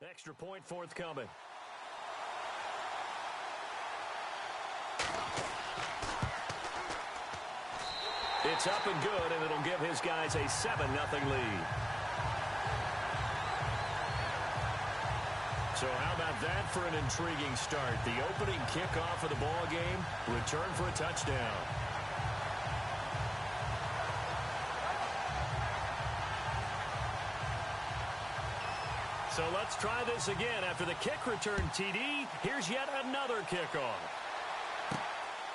Extra point forthcoming. It's up and good, and it'll give his guys a 7-0 lead. So how about that for an intriguing start? The opening kickoff of the ball game, return for a touchdown. So let's try this again. After the kick return TD, here's yet another kickoff.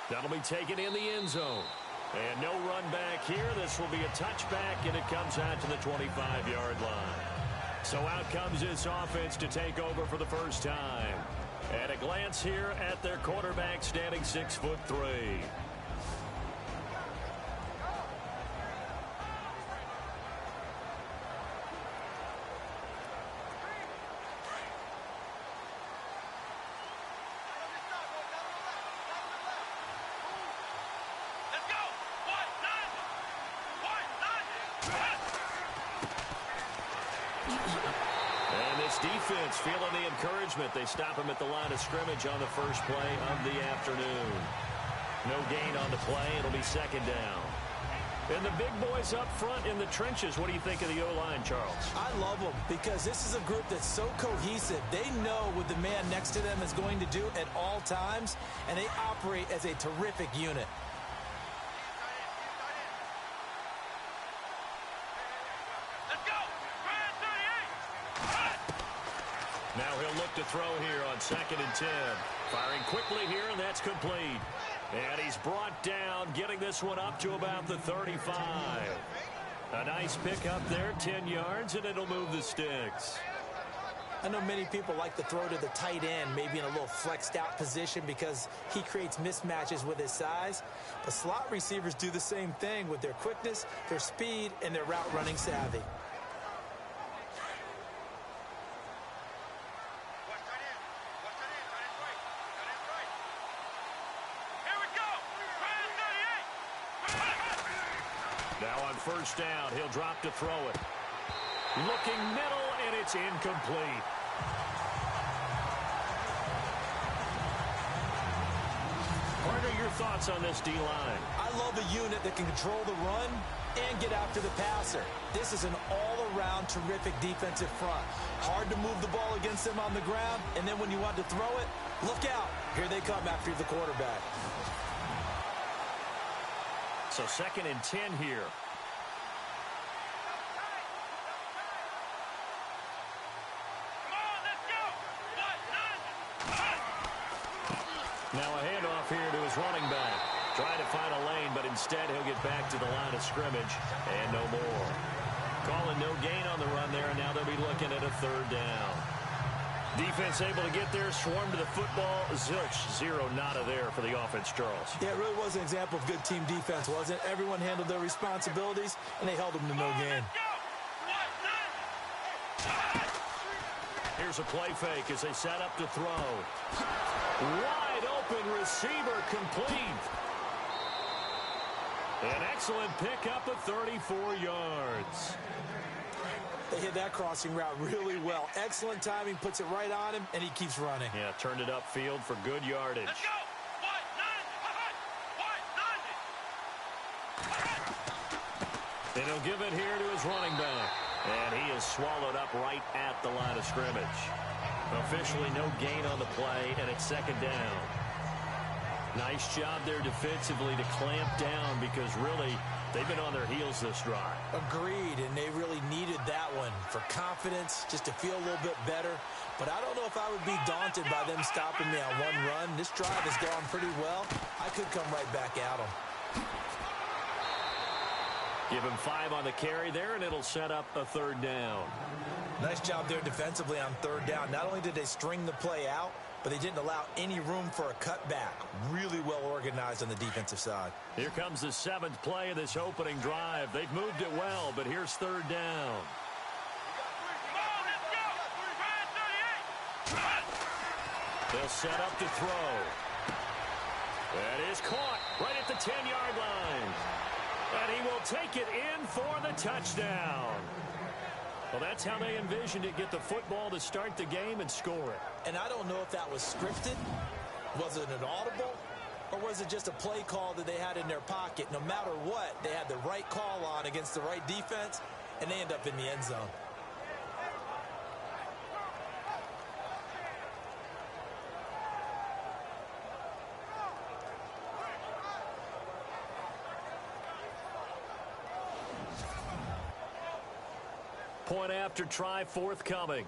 That'll be taken in the end zone. And no run back here. This will be a touchback, and it comes out to the 25-yard line. So out comes this offense to take over for the first time. At a glance here at their quarterback, standing 6'3". Defense feeling the encouragement. They stop him at the line of scrimmage on the first play of the afternoon. No gain on the play. It'll be second down. And the big boys up front in the trenches. What do you think of the O-line, Charles? I love them because this is a group that's so cohesive. They know what the man next to them is going to do at all times, and they operate as a terrific unit. Now he'll look to throw here on 2nd and 10. Firing quickly here, and that's complete. And he's brought down, getting this one up to about the 35. A nice pick up there, 10 yards, and it'll move the sticks. I know many people like to throw to the tight end, maybe in a little flexed out position because he creates mismatches with his size. But slot receivers do the same thing with their quickness, their speed, and their route running savvy. Now on first down, he'll drop to throw it. Looking middle, and it's incomplete. Partner, your thoughts on this D-line? I love a unit that can control the run and get after the passer. This is an all-around terrific defensive front. Hard to move the ball against them on the ground, and then when you want to throw it, look out. Here they come after the quarterback. So 2nd and 10 here. Now a handoff here to his running back. Trying to find a lane, but instead he'll get back to the line of scrimmage. And no more. Calling no gain on the run there, and now they'll be looking at a 3rd down. Defense able to get there, swarm to the football. Zilch, 0 nada there for the offense, Charles. Yeah, it really was an example of good team defense, wasn't it? Everyone handled their responsibilities, and they held them to no gain. Here's a play fake as they set up to throw. Wide open receiver complete. An excellent pickup of 34 yards. They hit that crossing route really well. Excellent timing, puts it right on him, and he keeps running. Yeah, turned it upfield for good yardage. Let's go! And he'll give it here to his running back. And he is swallowed up right at the line of scrimmage. Officially no gain on the play, and it's 2nd down. Nice job there defensively to clamp down because really they've been on their heels this drive. Agreed, and they really needed that one for confidence, just to feel a little bit better. But I don't know if I would be daunted by them stopping me on one run. This drive has gone pretty well. I could come right back at them. Give him 5 on the carry there, and it'll set up a 3rd down. Nice job there defensively on 3rd down. Not only did they string the play out, but they didn't allow any room for a cutback. Really well organized on the defensive side. Here comes the 7th play of this opening drive. They've moved it well, but here's 3rd down. They'll set up to throw. That is caught right at the 10-yard line. And he will take it in for the touchdown. Well, that's how they envisioned it. Get the football to start the game and score it. And I don't know if that was scripted. Was it an audible? Or was it just a play call that they had in their pocket? No matter what, they had the right call on against the right defense, and they end up in the end zone. Point after try forthcoming.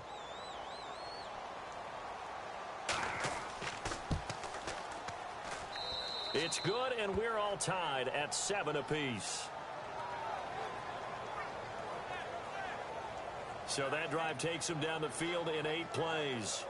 It's good, and we're all tied at 7 apiece. So that drive takes them down the field in 8 plays.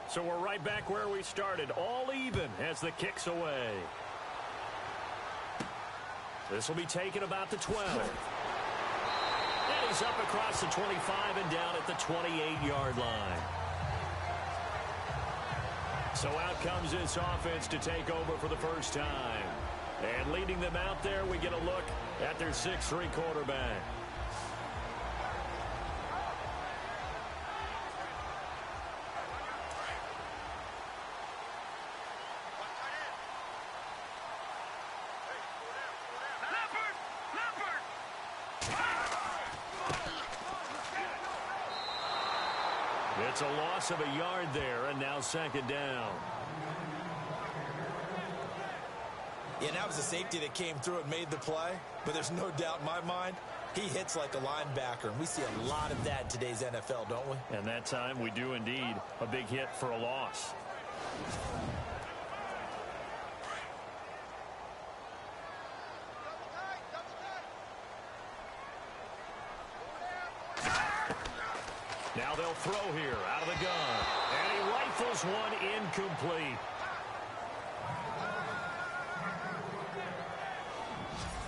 So we're right back where we started, all even as the kick's away. This will be taken about the 12. And he's up across the 25 and down at the 28-yard line. So out comes this offense to take over for the first time. And leading them out there, we get a look at their 6'3" quarterback. It's a loss of a yard there, and now second down. Yeah, that was a safety that came through and made the play, but there's no doubt in my mind, he hits like a linebacker, and we see a lot of that in today's NFL, don't we? And that time we do indeed. A big hit for a loss. Now they'll throw here out of the gun. And he rifles one incomplete.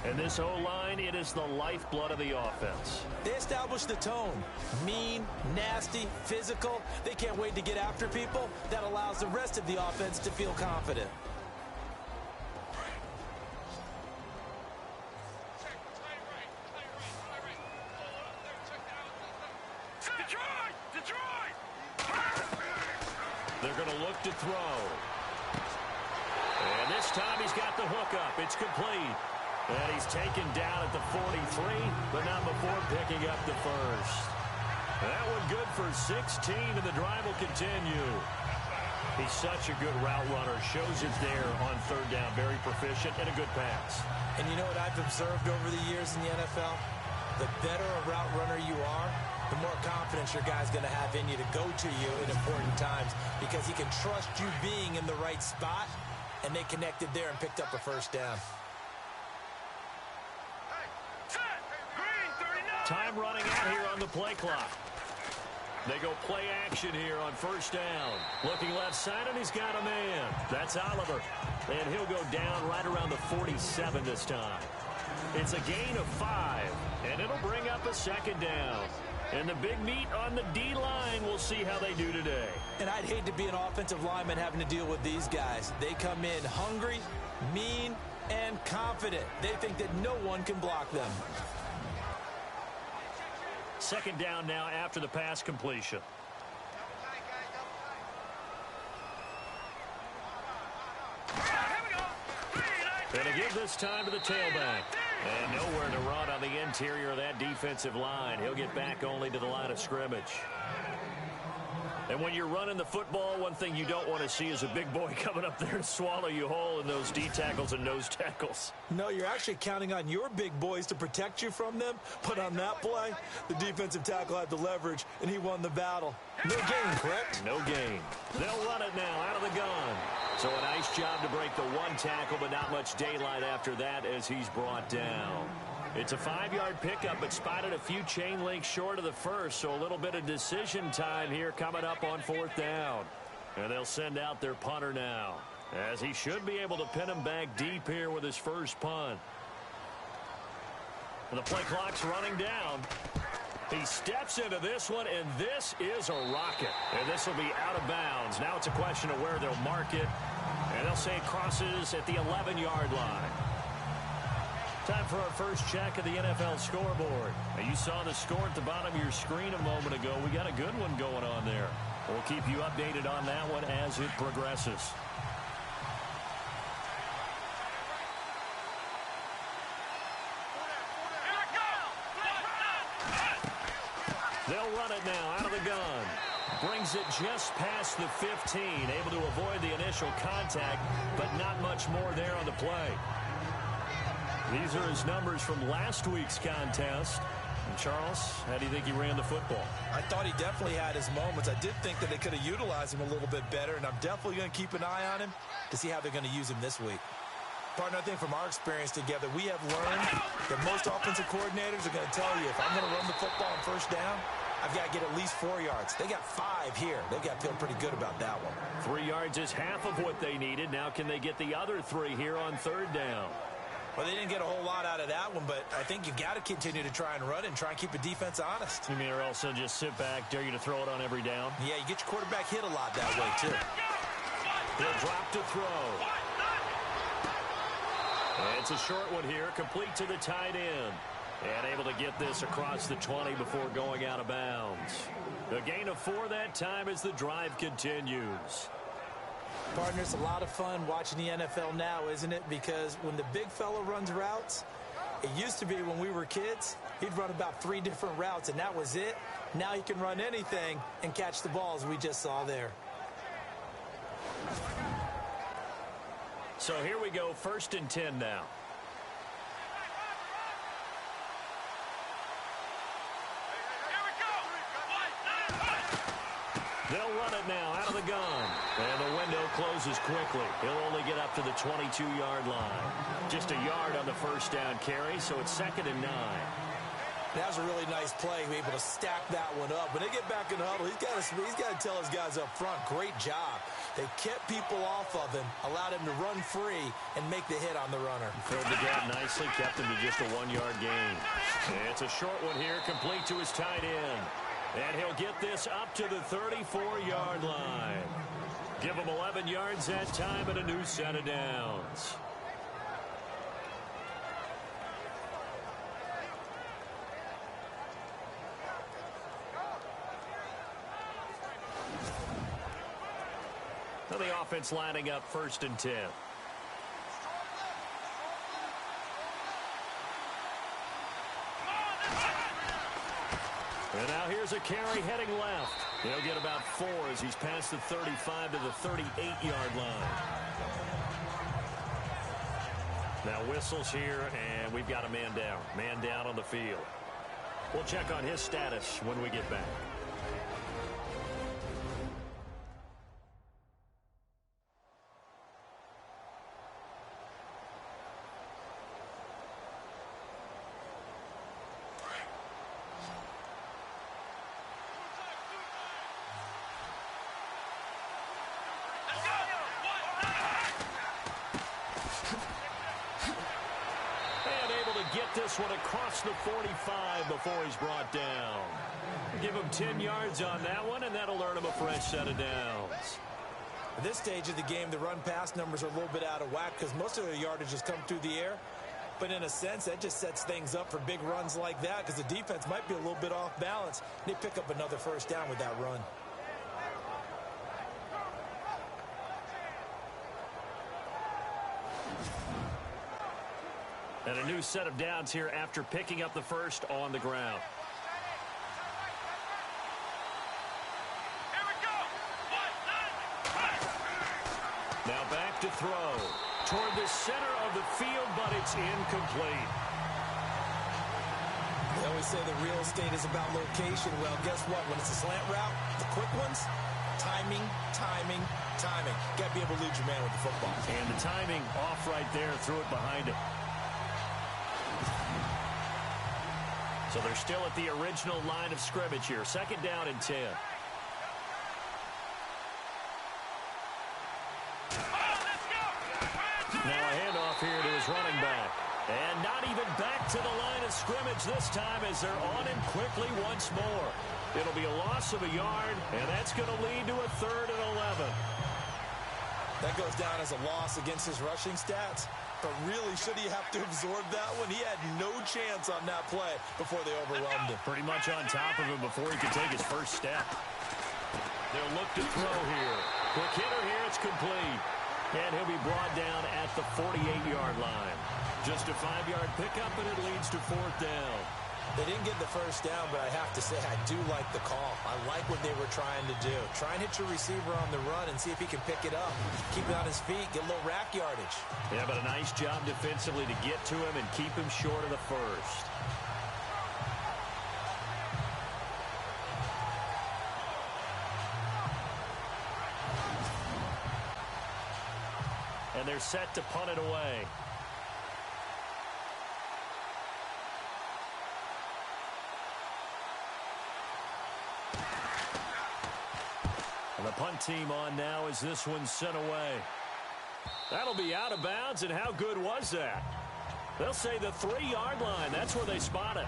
And this O-line, it is the lifeblood of the offense. They establish the tone. Mean, nasty, physical. They can't wait to get after people. That allows the rest of the offense to feel confident. They're going to look to throw. And this time he's got the hook up. It's complete. And he's taken down at the 43, but not before picking up the first. That one good for 16, and the drive will continue. He's such a good route runner. Shows it there on third down. Very proficient and a good pass. And you know what I've observed over the years in the NFL? The better a route runner you are, the more confidence your guy's going to have in you to go to you in important times because he can trust you being in the right spot, and they connected there and picked up a first down. Time running out here on the play clock. They go play action here on first down. Looking left side, and he's got a man. That's Oliver. And he'll go down right around the 47 this time. It's a gain of 5, and it'll bring up a second down. And the big meat on the D-line, we'll see how they do today. And I'd hate to be an offensive lineman having to deal with these guys. They come in hungry, mean, and confident. They think that no one can block them. Second down now after the pass completion. And a give this time to the tailback. And nowhere to run on the interior of that defensive line. He'll get back only to the line of scrimmage. And when you're running the football, one thing you don't want to see is a big boy coming up there and swallow you whole in those D tackles and nose tackles. No, you're actually counting on your big boys to protect you from them. But on that play, the defensive tackle had the leverage, and he won the battle. No gain, correct? No gain. They'll run it now out of the gun. So a nice job to break the one tackle, but not much daylight after that as he's brought down. It's a 5-yard pickup, but spotted a few chain links short of the first, so a little bit of decision time here coming up on fourth down. And they'll send out their punter now, as he should be able to pin him back deep here with his first punt. And the play clock's running down. He steps into this one, and this is a rocket. And this will be out of bounds. Now it's a question of where they'll mark it. And they'll say it crosses at the 11-yard line. Time for our first check of the NFL scoreboard. Now, you saw the score at the bottom of your screen a moment ago. We got a good one going on there. We'll keep you updated on that one as it progresses. They'll run it now out of the gun. Brings it just past the 15. Able to avoid the initial contact, but not much more there on the play. These are his numbers from last week's contest. And Charles, how do you think he ran the football? I thought he definitely had his moments. I did think that they could have utilized him a little bit better, and I'm definitely going to keep an eye on him to see how they're going to use him this week. Partner, I think from our experience together, we have learned that most offensive coordinators are going to tell you, if I'm going to run the football on first down, I've got to get at least 4 yards. They got 5 here. They've got to feel pretty good about that one. 3 yards is half of what they needed. Now can they get the other 3 here on third down? Well, they didn't get a whole lot out of that one, but I think you've got to continue to try and run and try and keep the defense honest. You mean or also just sit back, dare you to throw it on every down? Yeah, you get your quarterback hit a lot that way, too. He'll drop to throw. And it's a short one here, complete to the tight end. And able to get this across the 20 before going out of bounds. A gain of 4 that time as the drive continues. Partner, it's a lot of fun watching the NFL now, isn't it? Because when the big fella runs routes, it used to be when we were kids, he'd run about 3 different routes, and that was it. Now he can run anything and catch the ball, as we just saw there. So here we go, 1st and 10 now. They'll run it now out of the gun. And the window closes quickly. He'll only get up to the 22-yard line. Just a yard on the first down carry, so it's 2nd and 9. That was a really nice play, able to stack that one up. When they get back in the huddle, he's got to tell his guys up front, great job. They kept people off of him, allowed him to run free, and make the hit on the runner. Filled the gap nicely, kept him to just a 1-yard gain. And it's a short one here, complete to his tight end. And he'll get this up to the 34-yard line. Give him 11 yards that time and a new set of downs. Now the offense lining up 1st and 10. And now here's a carry heading left. He'll get about 4 as he's past the 35 to the 38-yard line. Now whistles here, and we've got a man down. Man down on the field. We'll check on his status when we get back. Get this one across the 45 before he's brought down. Give him 10 yards on that one, and that'll earn him a fresh set of downs. At this stage of the game, the run-pass numbers are a little bit out of whack because most of their yardage has come through the air. But in a sense, that just sets things up for big runs like that because the defense might be a little bit off balance. They pick up another first down with that run. And a new set of downs here after picking up the first on the ground. Here we go. Now back to throw. Toward the center of the field, but it's incomplete. They always say the real estate is about location. Well, guess what? When it's a slant route, the quick ones, timing, timing, timing. Got to be able to lead your man with the football. And the timing off right there, threw it behind him. So they're still at the original line of scrimmage here. 2nd down and 10. Now a handoff here to his running back. And not even back to the line of scrimmage this time as they're on him quickly once more. It'll be a loss of a yard, and that's going to lead to a 3rd and 11. That goes down as a loss against his rushing stats. But really, should he have to absorb that one? He had no chance on that play before they overwhelmed him. Pretty much on top of him before he could take his first step. They'll look to throw here. Quick hitter here, it's complete. And he'll be brought down at the 48-yard line. Just a 5-yard pickup, and it leads to 4th down. They didn't get the first down, but I have to say I do like the call. I like what they were trying to do. Try and hit your receiver on the run and see if he can pick it up. Keep it on his feet, get a little rack yardage. Yeah, but a nice job defensively to get to him and keep him short of the first. And they're set to punt it away. And the punt team on now as this one's sent away. That'll be out of bounds, and how good was that? They'll say the 3-yard line. That's where they spot it.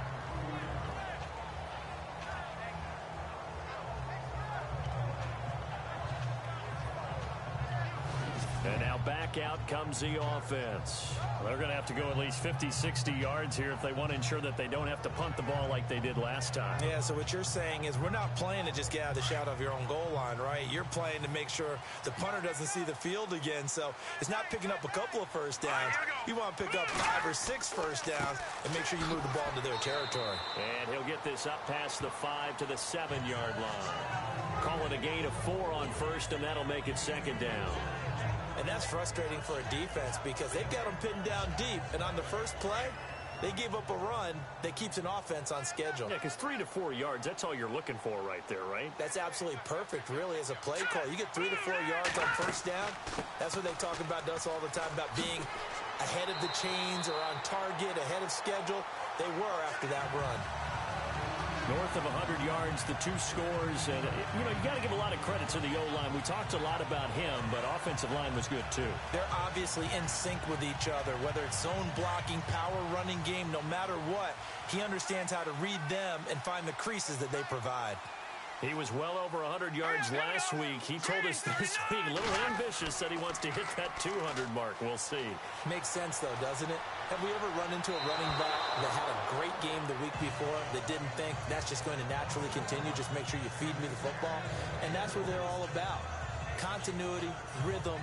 And now back out comes the offense. They're going to have to go at least 50, 60 yards here if they want to ensure that they don't have to punt the ball like they did last time. Yeah, so what you're saying is we're not playing to just get out of the shadow of your own goal line, right? You're playing to make sure the punter doesn't see the field again. So it's not picking up a couple of first downs. You want to pick up 5 or 6 first downs and make sure you move the ball into their territory. And he'll get this up past the 5 to the 7-yard line. Call it a gain of 4 on first, and that'll make it 2nd down. And that's frustrating for a defense because they've got them pinned down deep. And on the first play, they gave up a run that keeps an offense on schedule. Yeah, because 3 to 4 yards, that's all you're looking for right there, right? That's absolutely perfect, really, as a play call. You get 3 to 4 yards on first down. That's what they talk about to us all the time, about being ahead of the chains or on target, ahead of schedule. They were after that run. North of 100 yards, the 2 scores. And, you got to give a lot of credit to the O-line. We talked a lot about him, but offensive line was good, too. They're obviously in sync with each other, whether it's zone blocking, power running game, no matter what. He understands how to read them and find the creases that they provide. He was well over 100 yards last week. He told us this week, a little ambitious, said he wants to hit that 200 mark. We'll see. Makes sense, though, doesn't it? Have we ever run into a running back that had a great game the week before that didn't think that's just going to naturally continue? Just make sure you feed me the football. And that's what they're all about. Continuity, rhythm,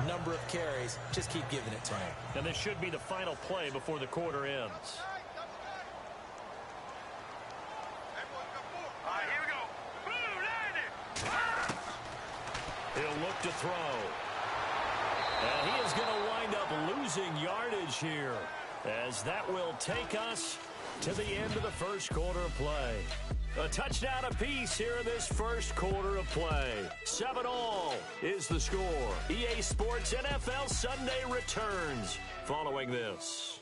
number of carries. Just keep giving it to him. And this should be the final play before the quarter ends. He'll look to throw. And he is going to wind up losing yardage here, as that will take us to the end of the first quarter of play. A touchdown apiece here in this first quarter of play. 7-all is the score. EA Sports NFL Sunday returns following this.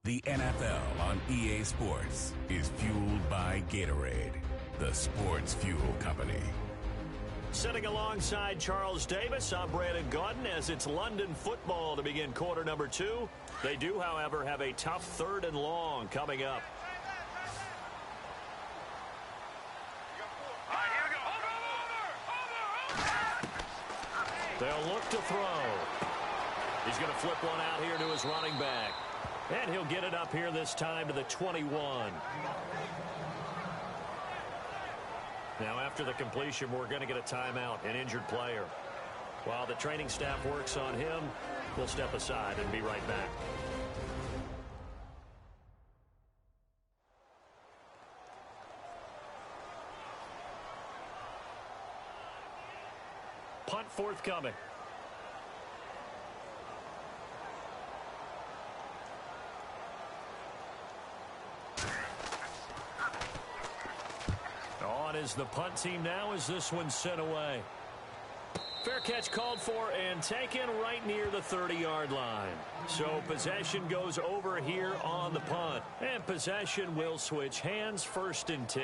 The NFL on EA Sports is fueled by Gatorade, the sports fuel company. Sitting alongside Charles Davis, I'm Brandon Gaudin as it's London football to begin quarter number 2. They do, however, have a tough 3rd and long coming up. They'll look to throw. He's going to flip one out here to his running back. And he'll get it up here this time to the 21. Now, after the completion, we're going to get a timeout, an injured player. While the training staff works on him, we'll step aside and be right back. Punt forthcoming. On is the punt team now as this one's sent away. Fair catch called for and taken right near the 30-yard line. So possession goes over here on the punt. And possession will switch hands, 1st and 10.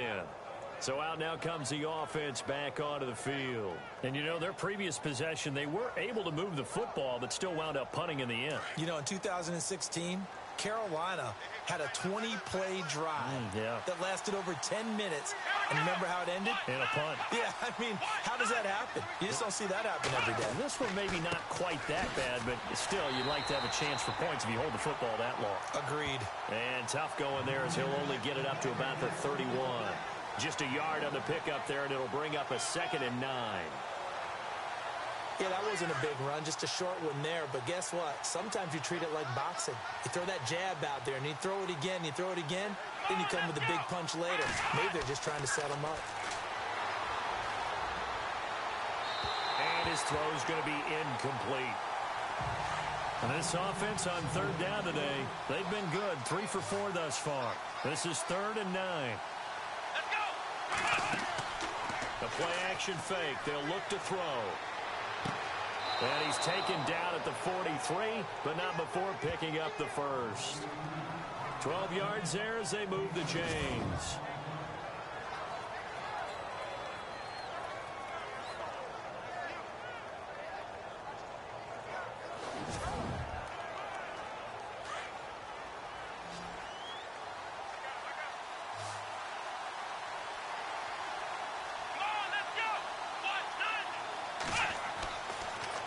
So out now comes the offense back onto the field. And, you know, their previous possession, they were able to move the football, but still wound up punting in the end. You know, in 2016, Carolina had a 20-play drive that lasted over 10 minutes. And remember how it ended? In a punt. Yeah, I mean, how does that happen? You just don't see that happen every day. This one maybe not quite that bad, but still, you'd like to have a chance for points if you hold the football that long. Agreed. And tough going there as he'll only get it up to about the 31. Just a yard on the pickup there, and it'll bring up a 2nd and 9. Yeah, that wasn't a big run, just a short one there. But guess what? Sometimes you treat it like boxing. You throw that jab out there, and you throw it again, you throw it again, then you come with a big punch later. Maybe they're just trying to set him up. And his throw is going to be incomplete. And this offense on 3rd down today, they've been good. 3 for 4 thus far. This is 3rd and 9. The play-action fake. They'll look to throw. And he's taken down at the 43, but not before picking up the first. 12 yards there as they move the chains.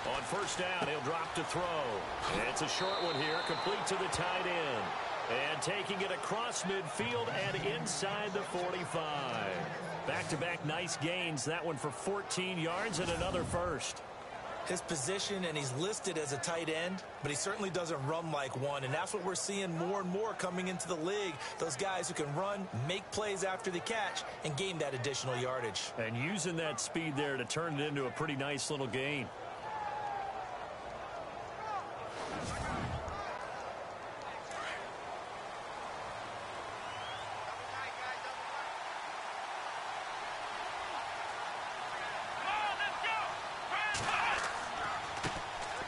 On 1st down, he'll drop to throw. It's a short one here, complete to the tight end. And taking it across midfield and inside the 45. Back-to-back nice gains. That one for 14 yards and another first. His position, and he's listed as a tight end, but he certainly doesn't run like one. And that's what we're seeing more and more coming into the league. Those guys who can run, make plays after the catch, and gain that additional yardage. And using that speed there to turn it into a pretty nice little gain.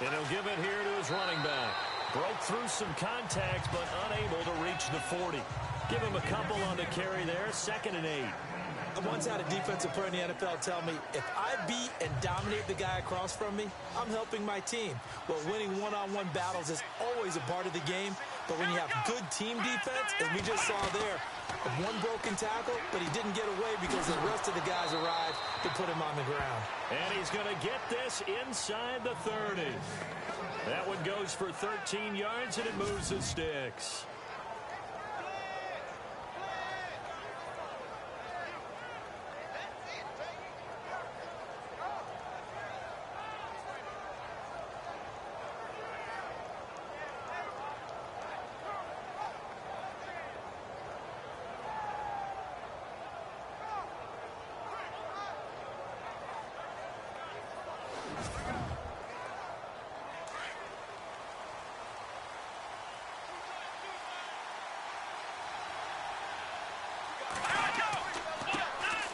And he'll give it here to his running back. Broke through some contact, but unable to reach the 40. Give him a couple on the carry there. 2nd and 8. I once had a defensive player in the NFL tell me, if I beat and dominate the guy across from me, I'm helping my team. Well, winning one-on-one battles is always a part of the game, but when you have good team defense, as we just saw there, one broken tackle, but he didn't get away because the rest of the guys arrived to put him on the ground. And he's going to get this inside the 30. That one goes for 13 yards, and it moves the sticks.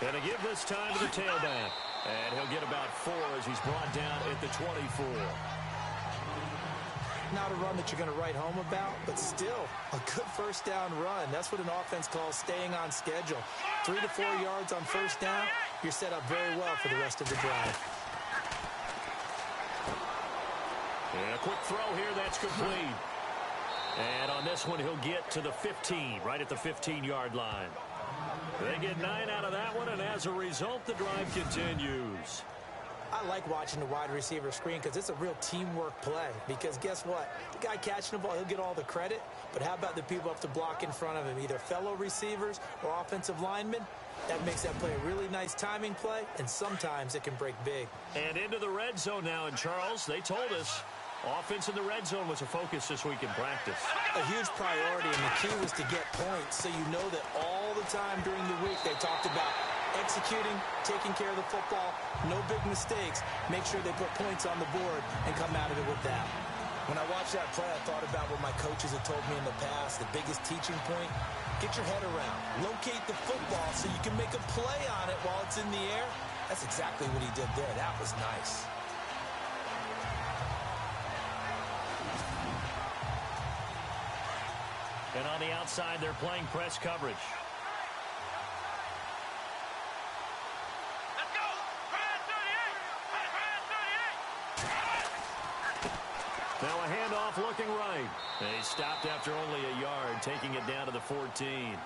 And to give this time to the tailback. And he'll get about 4 as he's brought down at the 24. Not a run that you're going to write home about, but still a good 1st down run. That's what an offense calls staying on schedule. 3 to 4 yards on 1st down, you're set up very well for the rest of the drive. And a quick throw here, that's complete. And on this one, he'll get to the 15, right at the 15-yard line. They get 9 out of that one, and as a result, the drive continues. I like watching the wide receiver screen because it's a real teamwork play. Because guess what? The guy catching the ball, he'll get all the credit. But how about the people up to block in front of him, either fellow receivers or offensive linemen? That makes that play a really nice timing play, and sometimes it can break big. And into the red zone now, and Charles, they told us offense in the red zone was a focus this week in practice. A huge priority, and the key was to get points. So you know that all the time during the week they talked about executing, taking care of the football, no big mistakes. Make sure they put points on the board and come out of it with that. When I watched that play, I thought about what my coaches had told me in the past. The biggest teaching point, get your head around. Locate the football so you can make a play on it while it's in the air. That's exactly what he did there. That was nice. And on the outside, they're playing press coverage. off looking right. And he stopped after only a yard, taking it down to the 14.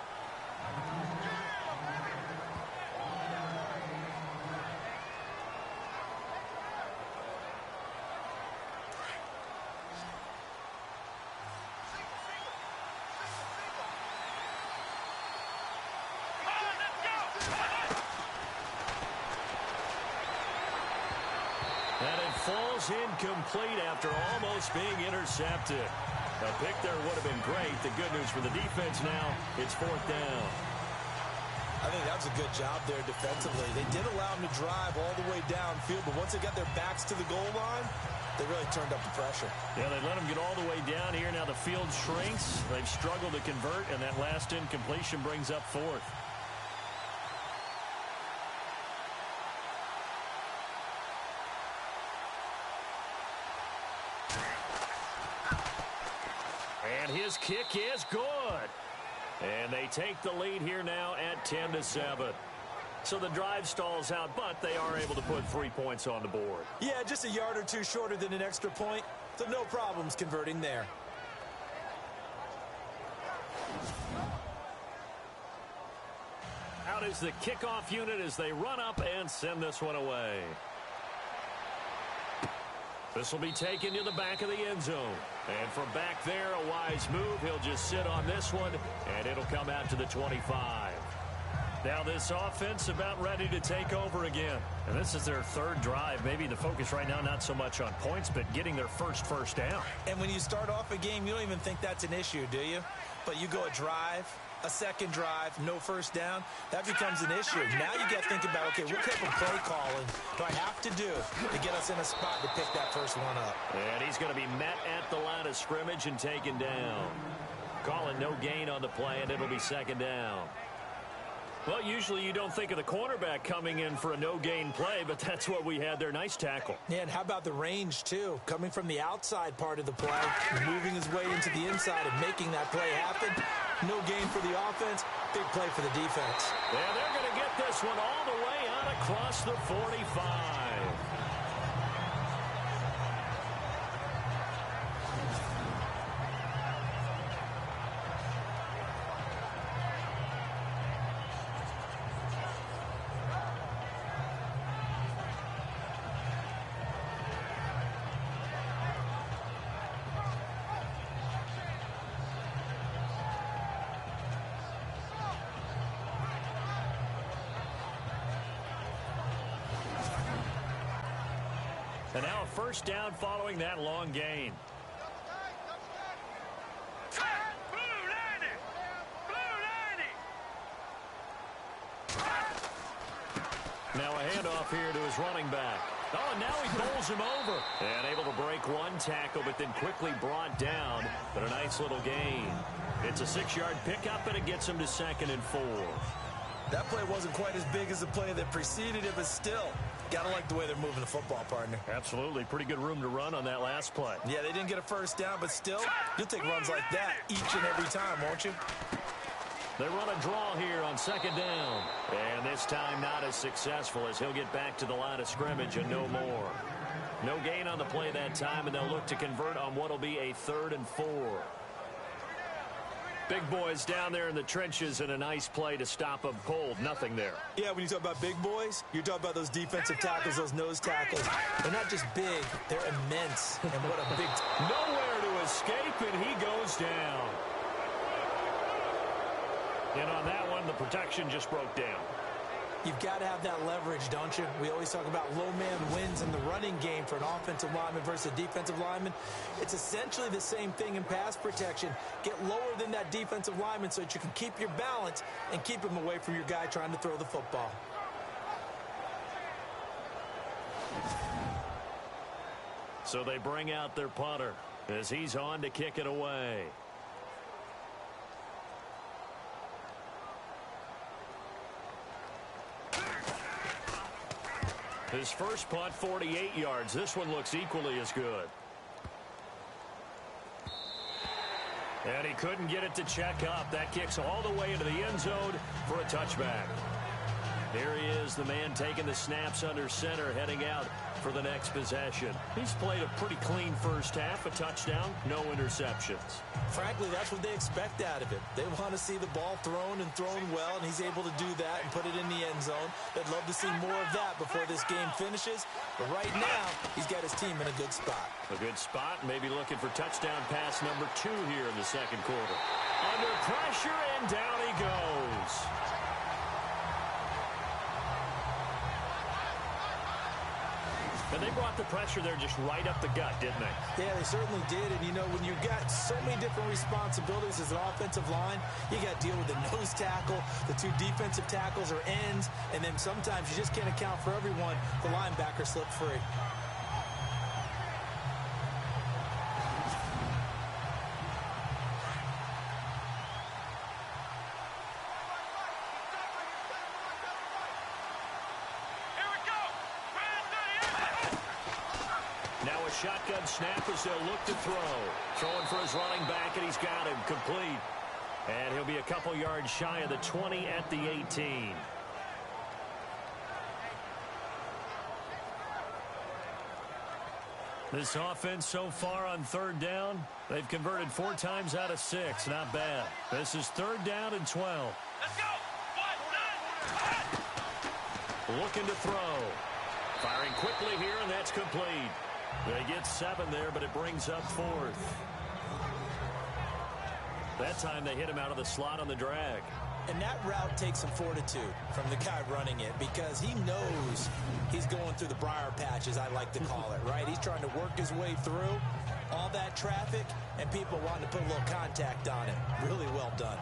Falls incomplete after almost being intercepted. A pick there would have been great. The good news for the defense now, it's 4th down. I think that was a good job there defensively. They did allow them to drive all the way downfield, but once they got their backs to the goal line, they really turned up the pressure. Yeah, they let them get all the way down here. Now the field shrinks. They've struggled to convert, and that last incompletion brings up 4th. And his kick is good. And they take the lead here now at 10-7. So the drive stalls out, but they are able to put 3 points on the board. Yeah, just a yard or two shorter than an extra point, so no problems converting there. Out is the kickoff unit as they run up and send this one away. This will be taken to the back of the end zone. And from back there, a wise move. He'll just sit on this one, and it'll come out to the 25. Now this offense about ready to take over again. And this is their 3rd drive. Maybe the focus right now not so much on points, but getting their first down. And when you start off a game, you don't even think that's an issue, do you? But you go a drive, a second drive, no first down, that becomes an issue. Now you got to think about, okay, what type of play calling do I have to do to get us in a spot to pick that first one up? And he's going to be met at the line of scrimmage and taken down. Calling no gain on the play, and it'll be 2nd down. Well, usually you don't think of the cornerback coming in for a no-gain play, but that's what we had there. Nice tackle. Yeah, and how about the range, too? Coming from the outside part of the play, moving his way into the inside and making that play happen. No gain for the offense, big play for the defense. Yeah, they're going to get this one all the way out across the 45. And now a first down following that long gain. Now a handoff here to his running back. Oh, and now he bowls him over. And able to break one tackle, but then quickly brought down. But a nice little gain. It's a 6-yard pickup, and it gets him to 2nd and 4. That play wasn't quite as big as the play that preceded it, but still, got to like the way they're moving the football, partner. Absolutely. Pretty good room to run on that last play. Yeah, they didn't get a first down, but still, you'll take runs like that each and every time, won't you? They run a draw here on 2nd down. And this time not as successful as he'll get back to the line of scrimmage and no more. No gain on the play that time, and they'll look to convert on what will be a 3rd and 4. Big boys down there in the trenches, and a nice play to stop them cold. Nothing there. Yeah, when you talk about big boys, you're talking about those defensive tackles, those nose tackles. They're not just big, they're immense. And what a big... Nowhere to escape, and he goes down. And on that one, the protection just broke down. You've got to have that leverage, don't you? We always talk about low man wins in the running game for an offensive lineman versus a defensive lineman. It's essentially the same thing in pass protection. Get lower than that defensive lineman so that you can keep your balance and keep him away from your guy trying to throw the football. So they bring out their punter as he's on to kick it away. His first punt, 48 yards. This one looks equally as good. And he couldn't get it to check up. That kicks all the way into the end zone for a touchback. Here he is, the man taking the snaps under center, heading out for the next possession. He's played a pretty clean first half, a touchdown, no interceptions. Frankly, that's what they expect out of him. They want to see the ball thrown and thrown well, and he's able to do that and put it in the end zone. They'd love to see more of that before this game finishes. But right now, he's got his team in a good spot. A good spot, maybe looking for touchdown pass number 2 here in the second quarter. Under pressure, and down he goes. And they brought the pressure there just right up the gut, didn't they? Yeah, they certainly did. And, you know, when you've got so many different responsibilities as an offensive line, you got to deal with the nose tackle, the 2 defensive tackles or ends, and then sometimes you just can't account for everyone. The linebacker slipped free. Shotgun snap as they'll look to throw. Throwing for his running back, and he's got him complete. And he'll be a couple yards shy of the 20 at the 18. This offense so far on third down, they've converted 4 times out of 6. Not bad. This is 3rd down and 12. Let's go. Looking to throw. Firing quickly here, and that's complete. They get 7 there, but it brings up 4th. That time they hit him out of the slot on the drag. And that route takes some fortitude from the guy running it because he knows he's going through the briar patch, as I like to call it, right? He's trying to work his way through all that traffic and people wanting to put a little contact on it. Really well done.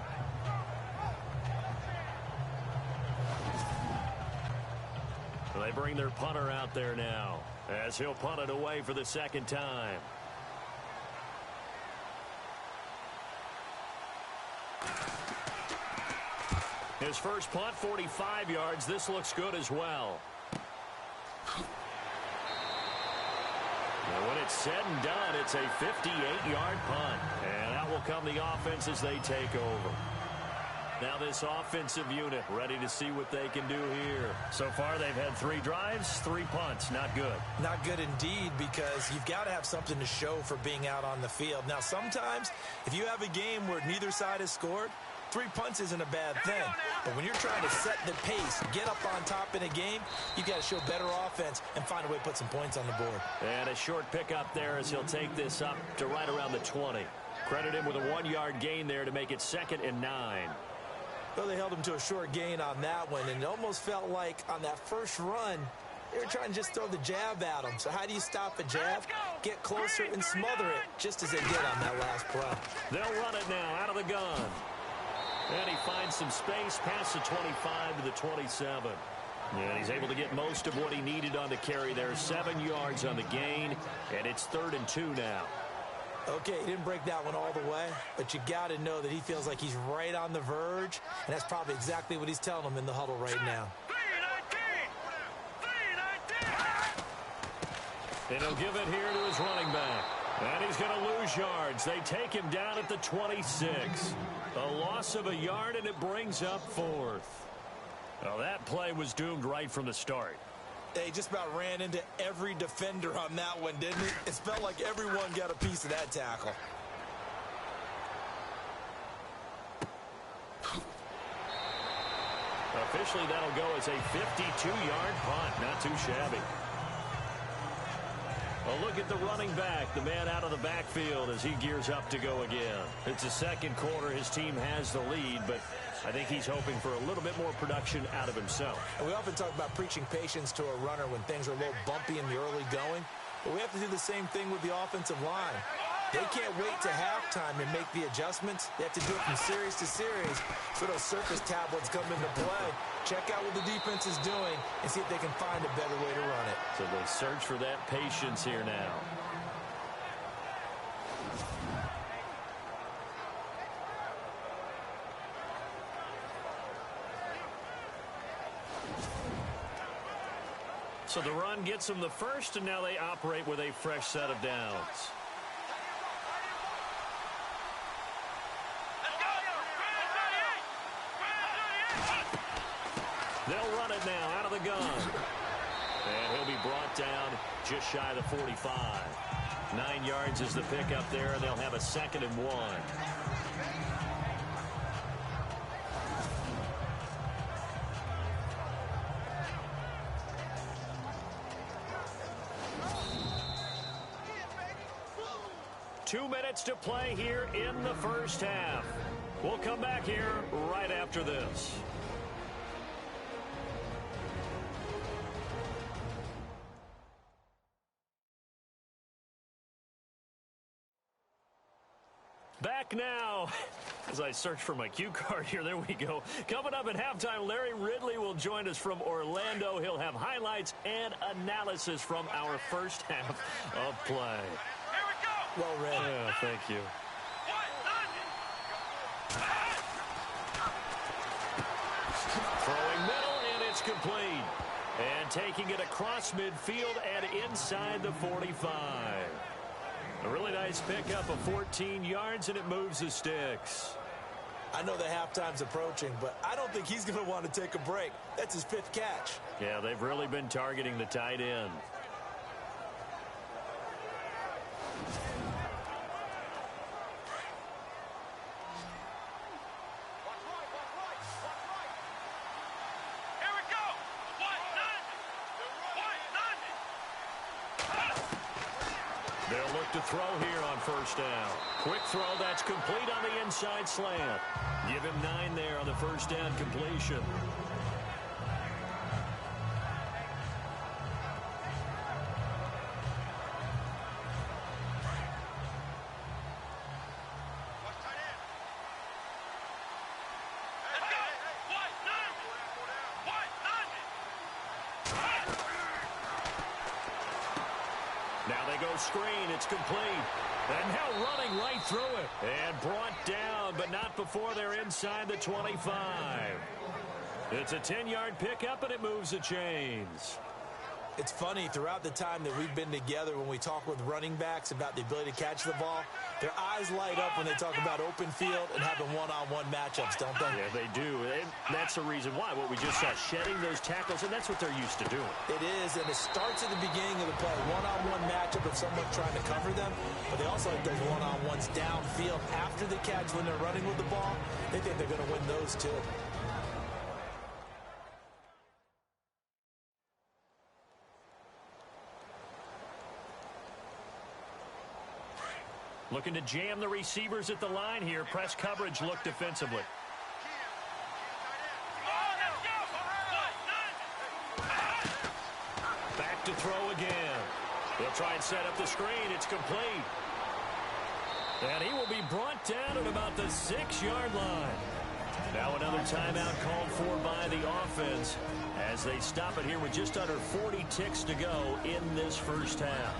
They bring their punter out there now as he'll punt it away for the 2nd time. His first punt, 45 yards. This looks good as well. And when it's said and done, it's a 58-yard punt. And out will come the offense as they take over. Now this offensive unit ready to see what they can do here. So far they've had 3 drives, 3 punts. Not good. Not good indeed, because you've got to have something to show for being out on the field. Now sometimes if you have a game where neither side has scored, 3 punts isn't a bad thing. But when you're trying to set the pace, get up on top in a game, you've got to show better offense and find a way to put some points on the board. And a short pickup there as he'll take this up to right around the 20. Credit him with a 1-yard gain there to make it 2nd and 9. Well, they held him to a short gain on that one, and it almost felt like on that first run, they were trying to just throw the jab at him. So how do you stop a jab? Get closer and smother it, just as they did on that last play. They'll run it now out of the gun. And he finds some space past the 25 to the 27. And he's able to get most of what he needed on the carry there. 7 yards on the gain, and it's 3rd and 2 now. Okay, he didn't break that one all the way, but you got to know that he feels like he's right on the verge, and that's probably exactly what he's telling them in the huddle right now. 3-19. And he'll give it here to his running back. And he's going to lose yards. They take him down at the 26. A loss of a yard, and it brings up 4th. Well, that play was doomed right from the start. They just about ran into every defender on that one, didn't it? It felt like everyone got a piece of that tackle. Officially, that'll go as a 52-yard punt. Not too shabby. A look at the running back, the man out of the backfield as he gears up to go again. It's the 2nd quarter. His team has the lead, but I think he's hoping for a little bit more production out of himself. And we often talk about preaching patience to a runner when things are a little bumpy in the early going, but we have to do the same thing with the offensive line. They can't wait to halftime and make the adjustments. They have to do it from series to series. So those surface tablets come into play. Check out what the defense is doing and see if they can find a better way to run it. So they search for that patience here now. So the run gets them the first, and now they operate with a fresh set of downs. They'll run it now out of the gun. And he'll be brought down just shy of the 45. 9 yards is the pickup there, and they'll have a 2nd and 1. Two minutes to play here in the first half. We'll come back here right after this. Back now, as I search for my cue card here, there we go. Coming up at halftime, Larry Ridley will join us from Orlando. He'll have highlights and analysis from our first half of play. Well read. Yeah, thank you. Throwing middle, and it's complete. And taking it across midfield and inside the 45. A really nice pickup of 14 yards, and it moves the sticks. I know the halftime's approaching, but I don't think he's going to want to take a break. That's his 5th catch. Yeah, they've really been targeting the tight end. They'll look to throw here on first down. Quick throw, that's complete on the inside slant. Give him 9 there on the first down completion. Now they go screen. It's complete. And now running right through it. And brought down, but not before they're inside the 25. It's a 10-yard pickup, and it moves the chains. It's funny, throughout the time that we've been together, when we talk with running backs about the ability to catch the ball, their eyes light up when they talk about open field and having one-on-one matchups, don't they? Yeah, they do. And that's the reason why. What we just saw, shedding those tackles, and that's what they're used to doing. It is, and it starts at the beginning of the play. One-on-one matchup of someone trying to cover them, but they also like those one-on-ones downfield after the catch when they're running with the ball. They think they're going to win those too. Looking to jam the receivers at the line here. Press coverage look defensively. Back to throw again. They'll try and set up the screen. It's complete. And he will be brought down at about the 6-yard line. Now another timeout called for by the offense as they stop it here with just under 40 ticks to go in this first half.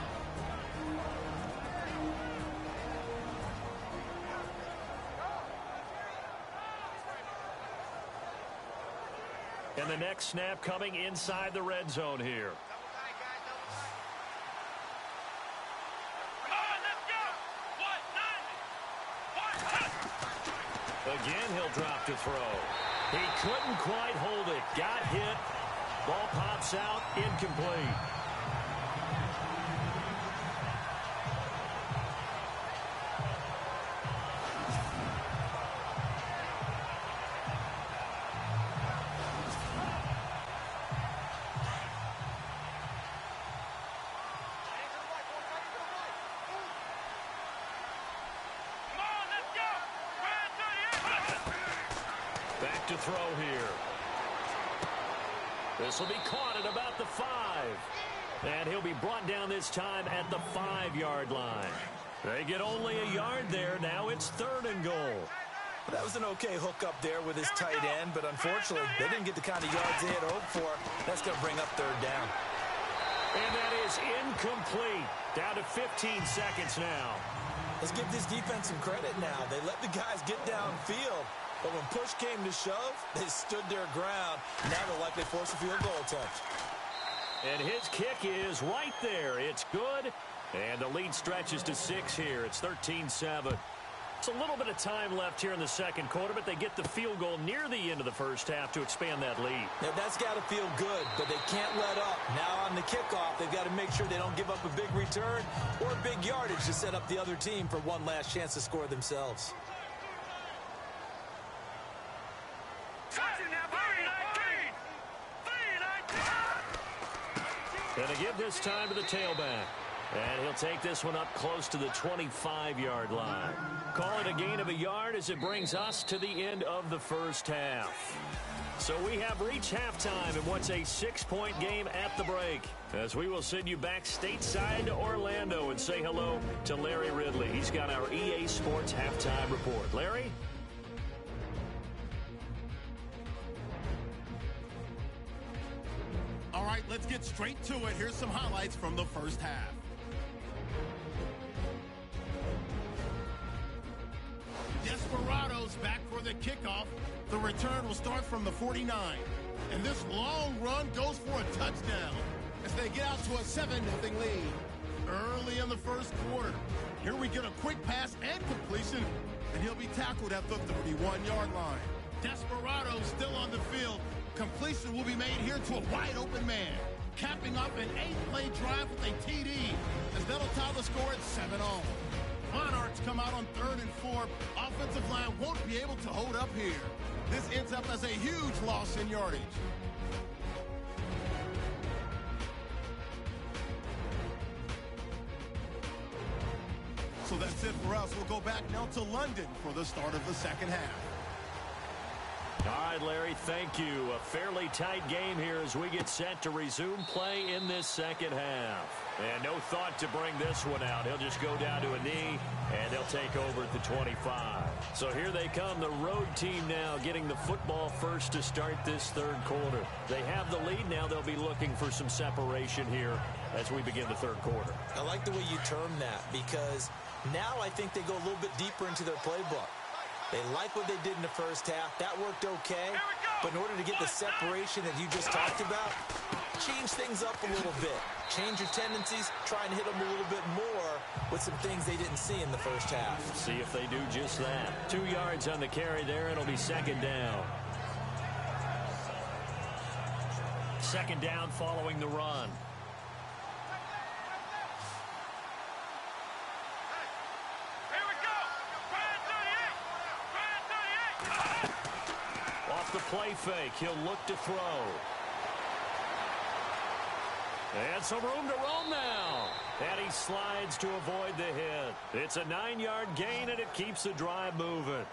And the next snap coming inside the red zone here. Again, he'll drop to throw. He couldn't quite hold it. Got hit. Ball pops out. Incomplete. To throw here. This will be caught at about the 5. And he'll be brought down this time at the 5-yard line. They get only a yard there. Now it's 3rd and goal. Well, that was an okay hookup there with his tight end, but unfortunately, they didn't get the kind of yards they had hoped for. That's going to bring up 3rd down. And that is incomplete. Down to 15 seconds now. Let's give this defense some credit now. They let the guys get downfield. But when push came to shove, they stood their ground. Now they'll likely force a field goal attempt. And his kick is right there. It's good. And the lead stretches to 6 here. It's 13-7. It's a little bit of time left here in the second quarter, but they get the field goal near the end of the first half to expand that lead. Now, that's got to feel good, but they can't let up. Now on the kickoff, they've got to make sure they don't give up a big return or big yardage to set up the other team for one last chance to score themselves. And they give this time to the tailback. And he'll take this one up close to the 25-yard line. Call it a gain of a yard as it brings us to the end of the first half. So we have reached halftime in what's a 6-point game at the break. As we will send you back stateside to Orlando and say hello to Larry Ridley. He's got our EA Sports halftime report. Larry? All right, let's get straight to it. Here's some highlights from the first half. Desperados back for the kickoff. The return will start from the 49. And this long run goes for a touchdown as they get out to a 7-0 lead early in the first quarter. Here we get a quick pass and completion, and he'll be tackled at the 31-yard line. Desperados still on the field. Completion will be made here to a wide-open man, capping off an 8-play drive with a TD as that'll tie the score at 7-0. Monarchs come out on 3rd and 4. Offensive line won't be able to hold up here. This ends up as a huge loss in yardage. So that's it for us. We'll go back now to London for the start of the second half. All right, Larry, thank you. A fairly tight game here as we get set to resume play in this second half. And no thought to bring this one out. He'll just go down to a knee, and they'll take over at the 25. So here they come, the road team now getting the football first to start this third quarter. They have the lead now. They'll be looking for some separation here as we begin the third quarter. I like the way you term that because now I think they go a little bit deeper into their playbook. They like what they did in the first half. That worked okay. But in order to get the separation that you just talked about, change things up a little bit. Change your tendencies. Try and hit them a little bit more with some things they didn't see in the first half. See if they do just that. 2 yards on the carry there. It'll be second down. Second down following the run. Off the play fake, he'll look to throw. And some room to roam now. And he slides to avoid the hit. It's a 9-yard gain, and it keeps the drive moving.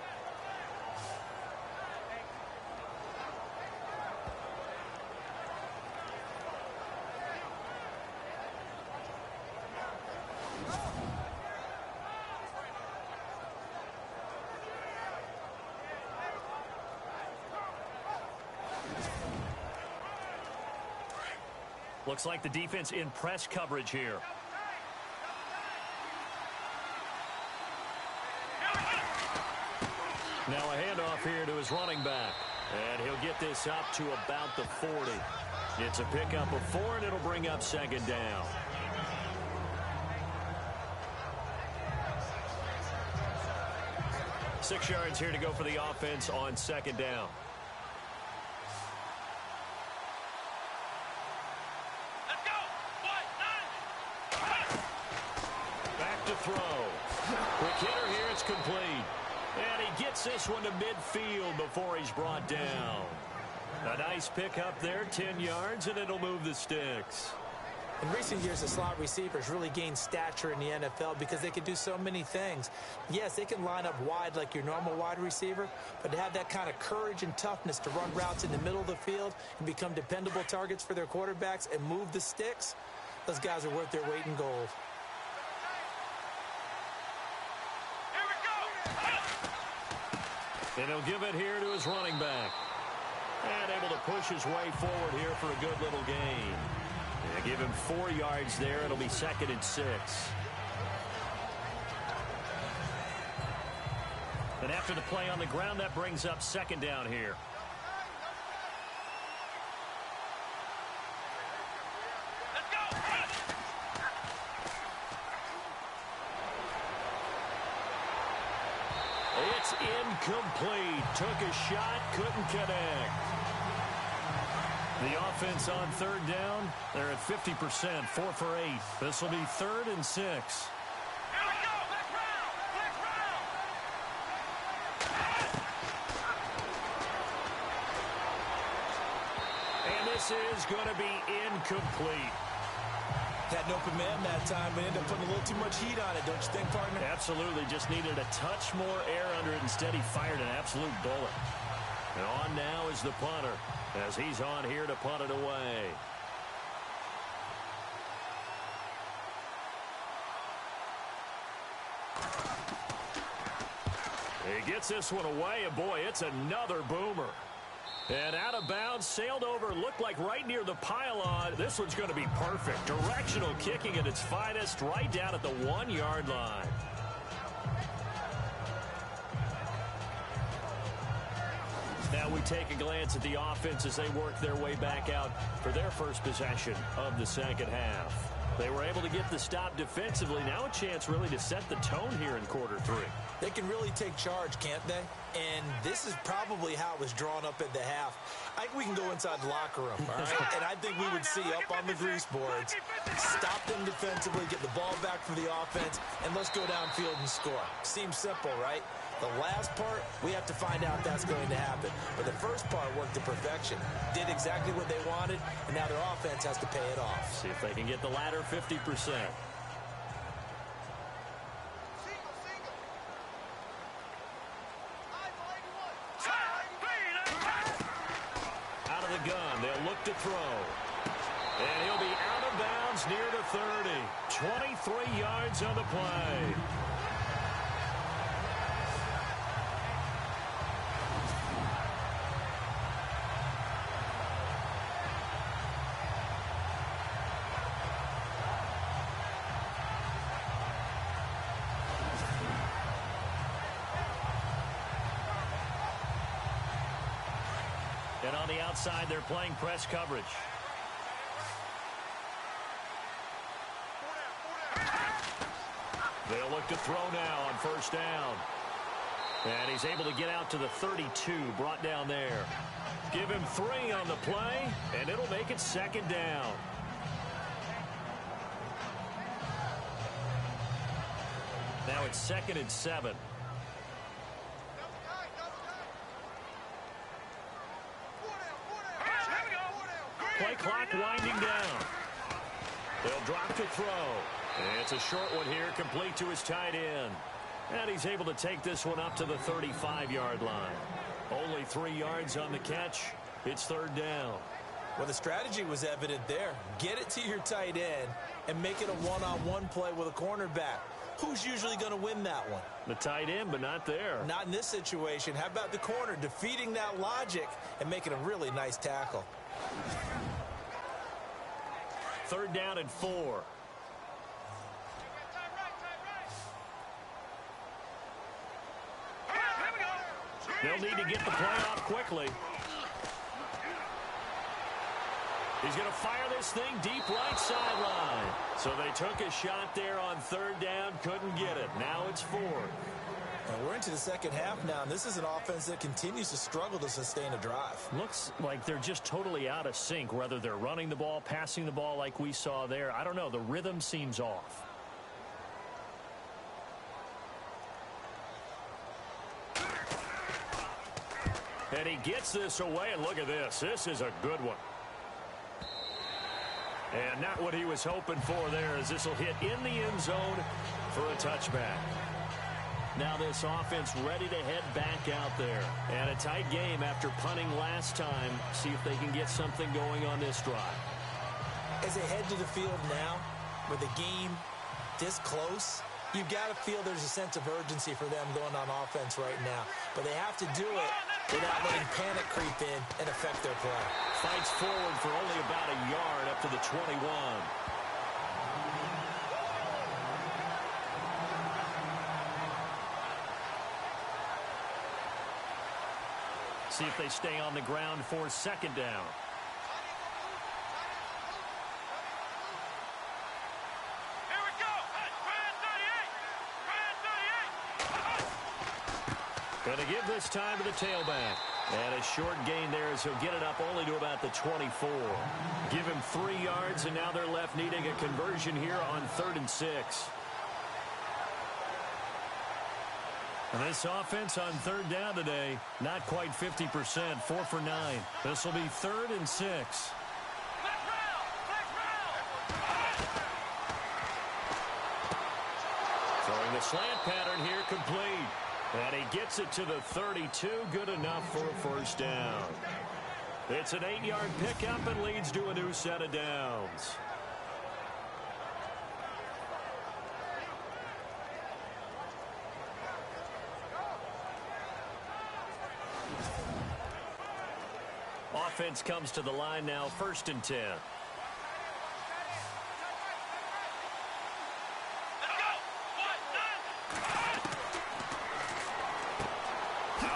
Looks like the defense in press coverage here. Now a handoff here to his running back. And he'll get this up to about the 40. It's a pickup of 4, and it'll bring up second down. Six yards here to go for the offense on second down. Throw. Quick hitter here, it's complete. And he gets this one to midfield before he's brought down. A nice pickup there, 10 yards, and it'll move the sticks. In recent years, the slot receivers really gained stature in the NFL because they can do so many things. Yes, they can line up wide like your normal wide receiver, but to have that kind of courage and toughness to run routes in the middle of the field and become dependable targets for their quarterbacks and move the sticks, those guys are worth their weight in gold. And he'll give it here to his running back. And able to push his way forward here for a good little gain. And give him 4 yards there. It'll be second and 6. And after the play on the ground, that brings up second down here. incomplete. Took a shot, couldn't connect. The offense on third down, they're at 50%, 4 for 8. This will be 3rd and 6. Here we go. Let's round. And this is going to be incomplete. Had no command that time, but ended up putting a little too much heat on it, don't you think, partner? Absolutely. Just needed a touch more air under it. Instead, he fired an absolute bullet. And on now is the punter, as he's on here to punt it away. He gets this one away, and boy, it's another boomer. And out of bounds, sailed over, looked like right near the pylon. This one's going to be perfect. Directional kicking at its finest, right down at the 1-yard line. Now we take a glance at the offense as they work their way back out for their first possession of the second half. They were able to get the stop defensively. Now a chance really to set the tone here in quarter 3. They can really take charge, can't they? And this is probably how it was drawn up at the half. I think we can go inside the locker room, all right? And I think we would see up on the grease boards, stop them defensively, get the ball back for the offense, and let's go downfield and score. Seems simple, right? The last part, we have to find out that's going to happen. But the first part worked to perfection. Did exactly what they wanted, and now their offense has to pay it off. See if they can get the latter 50%. Out of the gun, they'll look to throw. And he'll be out of bounds near the 30. 23 yards on the play. And on the outside, they're playing press coverage. They'll look to throw now on first down. And he's able to get out to the 32, brought down there. Give him 3 on the play, and it'll make it second down. Now it's 2nd and 7. Play clock winding down. They'll drop to throw. And it's a short one here, complete to his tight end. And he's able to take this one up to the 35-yard line. Only 3 yards on the catch. It's 3rd down. Well, the strategy was evident there. Get it to your tight end and make it a one-on-one play with a cornerback. Who's usually going to win that one? The tight end, but not there. Not in this situation. How about the corner defeating that logic and making a really nice tackle? 3rd down and 4. They'll need to get the play off quickly. He's going to fire this thing deep right sideline. So they took a shot there on 3rd down, couldn't get it. Now it's 4th. And we're into the second half now, and this is an offense that continues to struggle to sustain a drive. Looks like they're just totally out of sync, whether they're running the ball, passing the ball like we saw there. I don't know. The rhythm seems off. And he gets this away, and look at this. This is a good one. And not what he was hoping for there, as this will hit in the end zone for a touchback. Now this offense ready to head back out there. And a tight game after punting last time. See if they can get something going on this drive. As they head to the field now, with the game this close, you've got to feel there's a sense of urgency for them going on offense right now. But they have to do it without letting panic creep in and affect their play. Fights forward for only about a yard up to the 21. See if they stay on the ground for 2nd down. Here we go. Brand 38. Brand 38. Going to give this time to the tailback. And a short gain there as he'll get it up only to about the 24. Give him 3 yards, and now they're left needing a conversion here on 3rd and 6. And this offense on 3rd down today, not quite 50%, 4 for 9. This will be 3rd and 6. Throwing the slant pattern here complete. And he gets it to the 32, good enough for a 1st down. It's an 8-yard pickup and leads to a new set of downs. Offense comes to the line now, 1st and 10.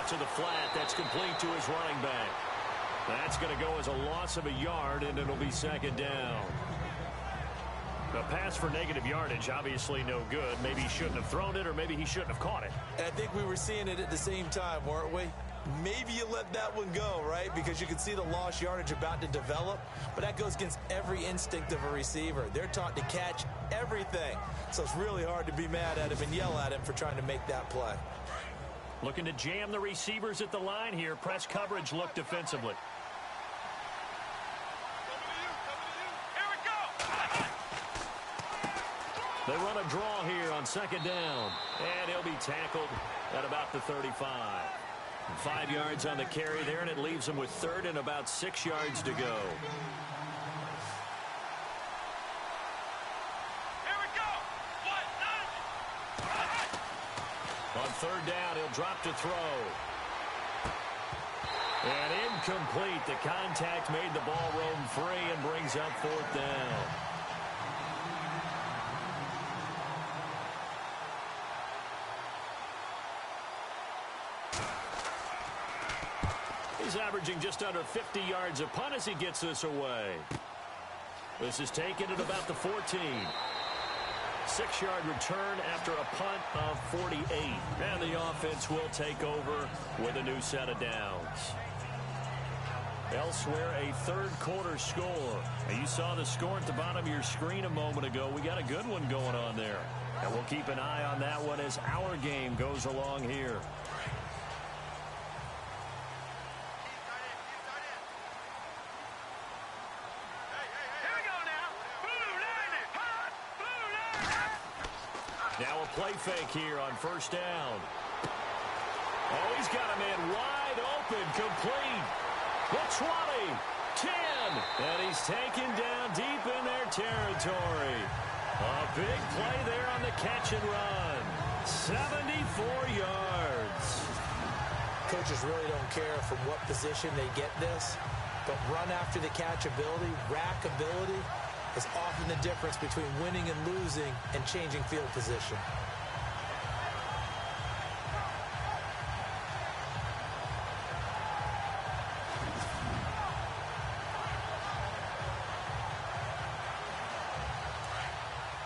To the flat, that's complete to his running back. That's going to go as a loss of a yard, and it'll be 2nd down. A pass for negative yardage, obviously no good. Maybe he shouldn't have thrown it, or maybe he shouldn't have caught it. And I think we were seeing it at the same time, weren't we? Maybe you let that one go, right? Because you can see the lost yardage about to develop, but that goes against every instinct of a receiver. They're taught to catch everything, so it's really hard to be mad at him and yell at him for trying to make that play. Looking to jam the receivers at the line here. Press coverage look defensively. They run a draw here on 2nd down. And he'll be tackled at about the 35. 5 yards on the carry there, and it leaves him with 3rd and about 6 yards to go. On 3rd down, he'll drop to throw. And incomplete. The contact made the ball roam free and brings up 4th down. He's averaging just under 50 yards a punt as he gets this away. This is taken at about the 14. 6-yard return after a punt of 48. And the offense will take over with a new set of downs. Elsewhere, a 3rd quarter score. And you saw the score at the bottom of your screen a moment ago. We got a good one going on there. And we'll keep an eye on that one as our game goes along here. Now a play fake here on 1st down. Oh, he's got a man wide open, complete. The 20, 10, and he's taken down deep in their territory. A big play there on the catch and run. 74 yards. Coaches really don't care from what position they get this, but run after the catch ability, rack ability, is often the difference between winning and losing and changing field position.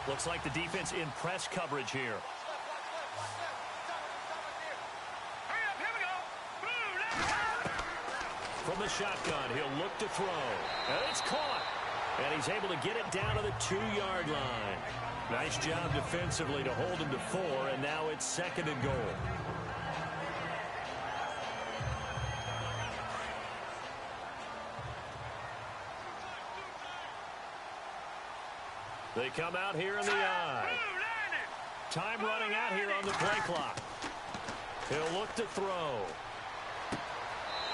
Looks like the defense in press coverage here. From the shotgun, he'll look to throw. And it's caught. And he's able to get it down to the 2-yard line. Nice job defensively to hold him to 4, and now it's 2nd and goal. They come out here in the eye. Time running out here on the play clock. He'll look to throw.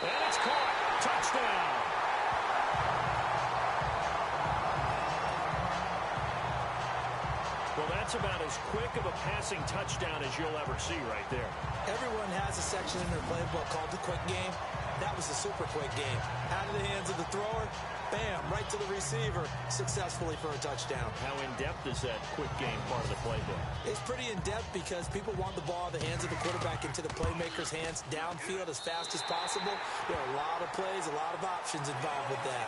And it's caught. Touchdown. Well, that's about as quick of a passing touchdown as you'll ever see right there. Everyone has a section in their playbook called the quick game. That was a super quick game. Out of the hands of the thrower, bam, right to the receiver, successfully for a touchdown. How in-depth is that quick game part of the playbook? It's pretty in-depth because people want the ball in the hands of the quarterback into the playmaker's hands downfield as fast as possible. There are a lot of plays, a lot of options involved with that.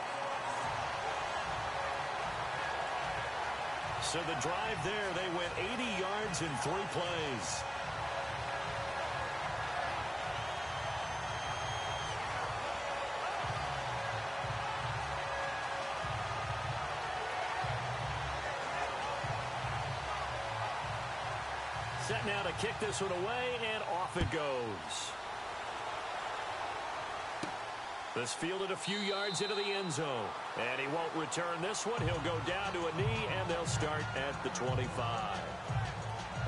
So the drive there, they went 80 yards in 3 plays. set now to kick this one away, and off it goes. This fielded a few yards into the end zone. And he won't return this one. He'll go down to a knee, and they'll start at the 25.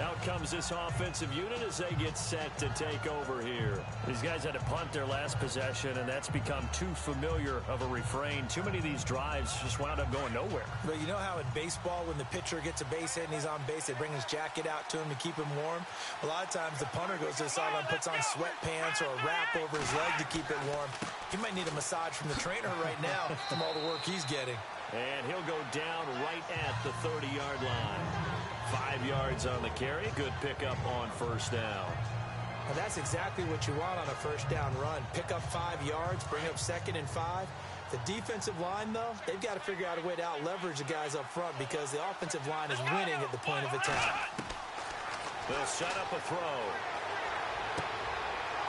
Out comes this offensive unit as they get set to take over here. These guys had to punt their last possession, and that's become too familiar of a refrain. Too many of these drives just wound up going nowhere. But you know how in baseball, when the pitcher gets a base hit and he's on base, they bring his jacket out to him to keep him warm? A lot of times the punter goes to the sideline, puts on sweatpants or a wrap over his leg to keep it warm. He might need a massage from the trainer right now from all the work he's getting. And he'll go down right at the 30-yard line. 5 yards on the carry. Good pickup on first down. And that's exactly what you want on a first down run. Pick up 5 yards, bring up 2nd and 5. The defensive line, though, they've got to figure out a way to out-leverage the guys up front because the offensive line is winning at the point of attack. They'll set up a throw.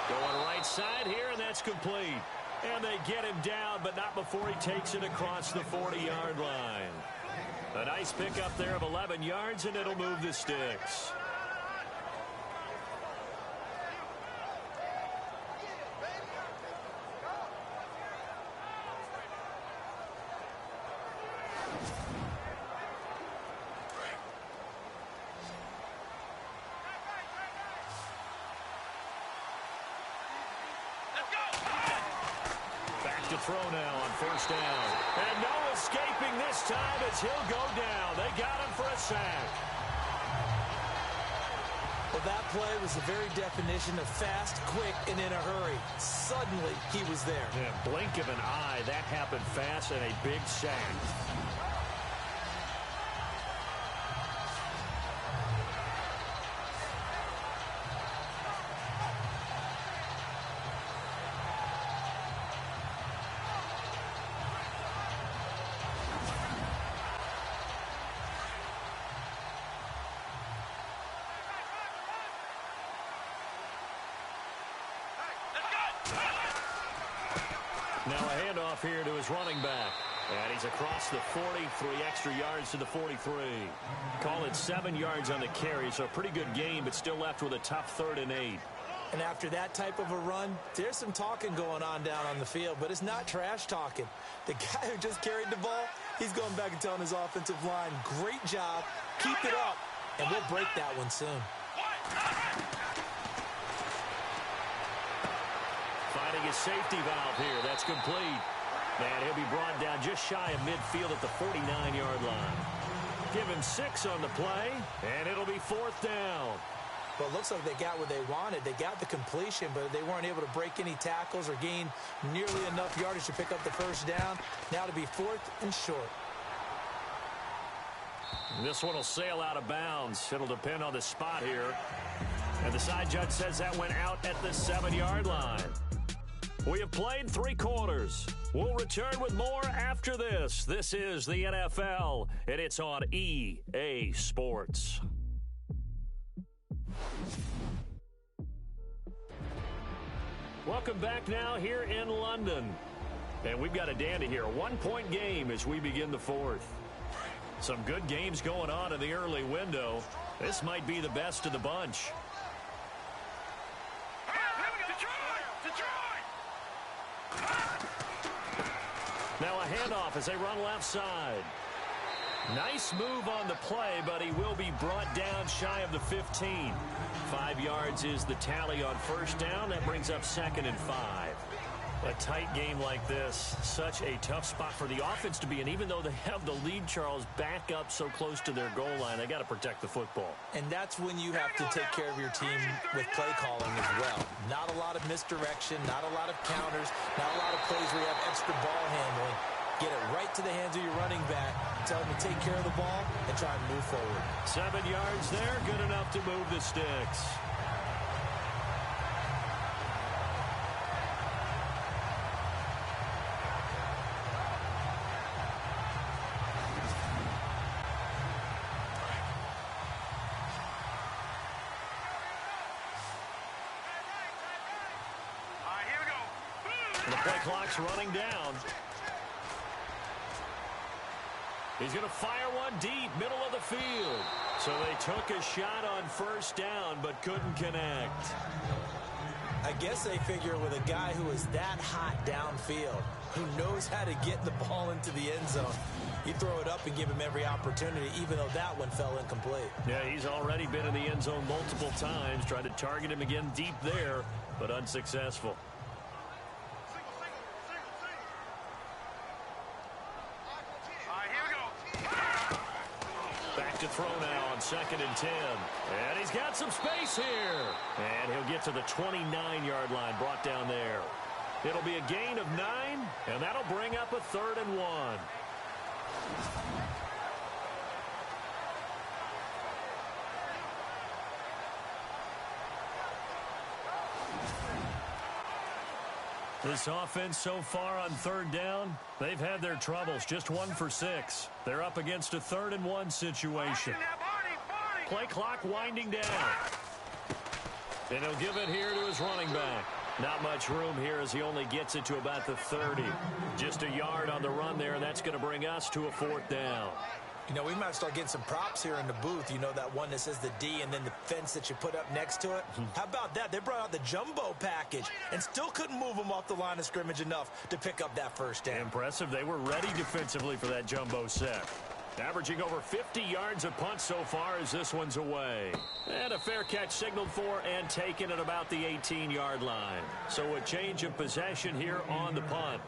Going right side here, and that's complete. And they get him down, but not before he takes it across the 40-yard line. A nice pickup there of 11 yards, and it'll move the sticks. Throw now on first down. And no escaping this time as he'll go down. They got him for a sack. Well, that play was the very definition of fast, quick, and in a hurry. Suddenly, he was there. Yeah, blink of an eye. That happened fast and a big sack. Now a handoff here to his running back. And he's across the 40, 3 extra yards to the 43. Call it 7 yards on the carry, so a pretty good game, but still left with a tough 3rd and 8. And after that type of a run, there's some talking going on down on the field, but it's not trash talking. The guy who just carried the ball, he's going back and telling his offensive line, great job, keep it up, and we'll break that one soon. Finding his safety valve here. That's complete. And he'll be brought down just shy of midfield at the 49-yard line. Give him 6 on the play, and it'll be 4th down. Well, it looks like they got what they wanted. They got the completion, but they weren't able to break any tackles or gain nearly enough yardage to pick up the first down. Now to be 4th and short. This one will sail out of bounds. It'll depend on the spot here. And the side judge says that went out at the 7-yard line. We have played 3 quarters. We'll return with more after this. This is the NFL, and it's on EA Sports. Welcome back now here in London. And we've got a dandy here. A 1-point game as we begin the 4th. Some good games going on in the early window. This might be the best of the bunch. Now a handoff as they run left side. Nice move on the play, but he will be brought down shy of the 15. 5 yards is the tally on first down. That brings up 2nd and 5. A tight game like this, such a tough spot for the offense to be in. Even though they have the lead, Charles, back up so close to their goal line, they got to protect the football. And that's when you have to take care of your team with play calling as well. Not a lot of misdirection, not a lot of counters, not a lot of plays where you have extra ball handling. Get it right to the hands of your running back. Tell him to take care of the ball and try and move forward. 7 yards there, good enough to move the sticks. The play clock's running down. He's going to fire one deep, middle of the field. So they took a shot on first down, but couldn't connect. I guess they figure with a guy who is that hot downfield, who knows how to get the ball into the end zone, you throw it up and give him every opportunity, even though that one fell incomplete. Yeah, he's already been in the end zone multiple times, tried to target him again deep there, but unsuccessful. Back to throw now on 2nd and 10. And he's got some space here. And he'll get to the 29-yard line, brought down there. It'll be a gain of 9, and that'll bring up a 3rd and 1. This offense so far on 3rd down, they've had their troubles. Just 1 for 6. They're up against a 3rd and 1 situation. Play clock winding down. And he'll give it here to his running back. Not much room here as he only gets it to about the 30. Just a yard on the run there, and that's going to bring us to a 4th down. You know, we might start getting some props here in the booth. You know, that one that says the D and then the fence that you put up next to it. How about that? They brought out the jumbo package and still couldn't move them off the line of scrimmage enough to pick up that first down. Impressive. They were ready defensively for that jumbo set. Averaging over 50 yards a punt so far as this one's away. And a fair catch signaled for and taken at about the 18-yard line. So a change of possession here on the punt.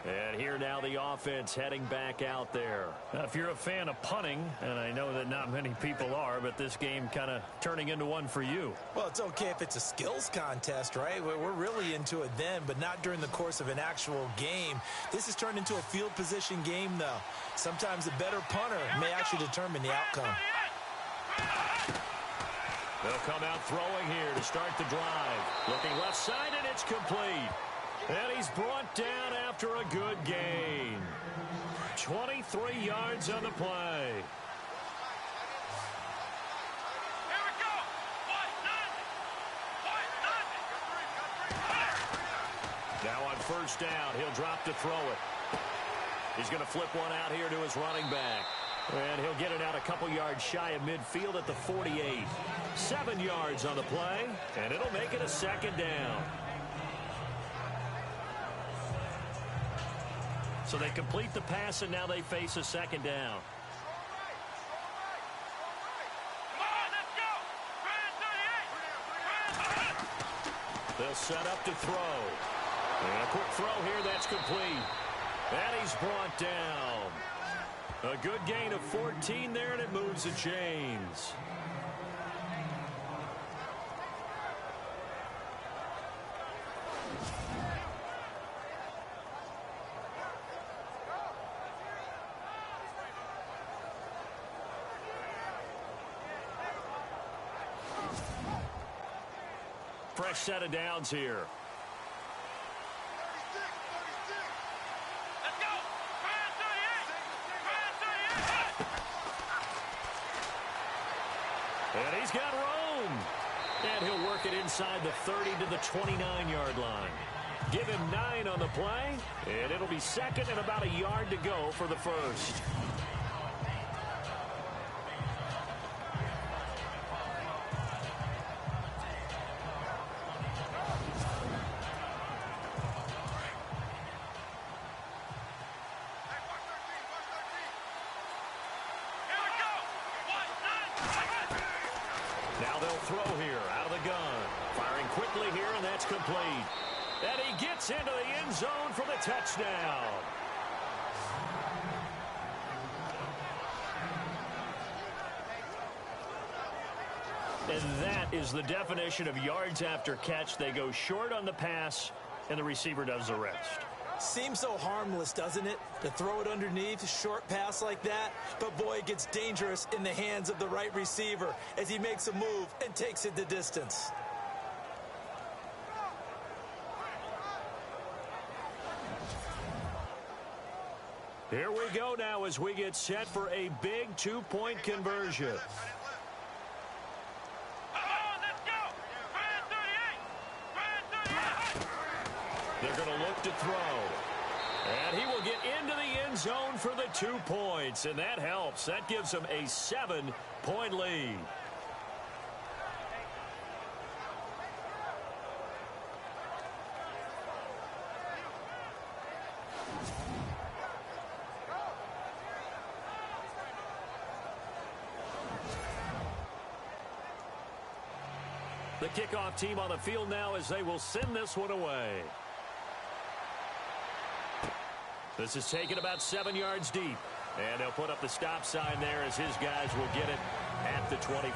And here now the offense heading back out there. Now, if you're a fan of punting, and I know that not many people are, but this game kind of turning into one for you. Well, it's okay if it's a skills contest, right? We're really into it then, but not during the course of an actual game. This has turned into a field position game, though. Sometimes the better punter may actually determine the outcome. They'll come out throwing here to start the drive. Looking left side, and it's complete. And he's brought down after a good gain. 23 yards on the play. Here we go. Now on first down, he'll drop to throw it. He's going to flip one out here to his running back. And he'll get it out a couple yards shy of midfield at the 48. 7 yards on the play, and it'll make it a 2nd down. So they complete the pass, and now they face a 2nd down. They'll set up to throw. And a quick throw here, that's complete. And he's brought down. A good gain of 14 there, and it moves the chains. Fresh set of downs here. Let's go. And he's got room. And he'll work it inside the 30 to the 29-yard line. Give him 9 on the play, and it'll be 2nd and about a yard to go for the first. Now they'll throw here out of the gun. Firing quickly here, and that's complete. And he gets into the end zone for the touchdown. And that is the definition of yards after catch. They go short on the pass, and the receiver does the rest. Seems so harmless, doesn't it? To throw it underneath, a short pass like that. But, boy, it gets dangerous in the hands of the right receiver as he makes a move and takes it the distance. Here we go now as we get set for a big 2-point conversion. They're going to look to throw. And he will get into the end end zone for the 2 points, and that helps. That gives them a 7-point lead. The kickoff team on the field now as they will send this one away. This is taken about 7 yards deep. And they'll put up the stop sign there as his guys will get it at the 25.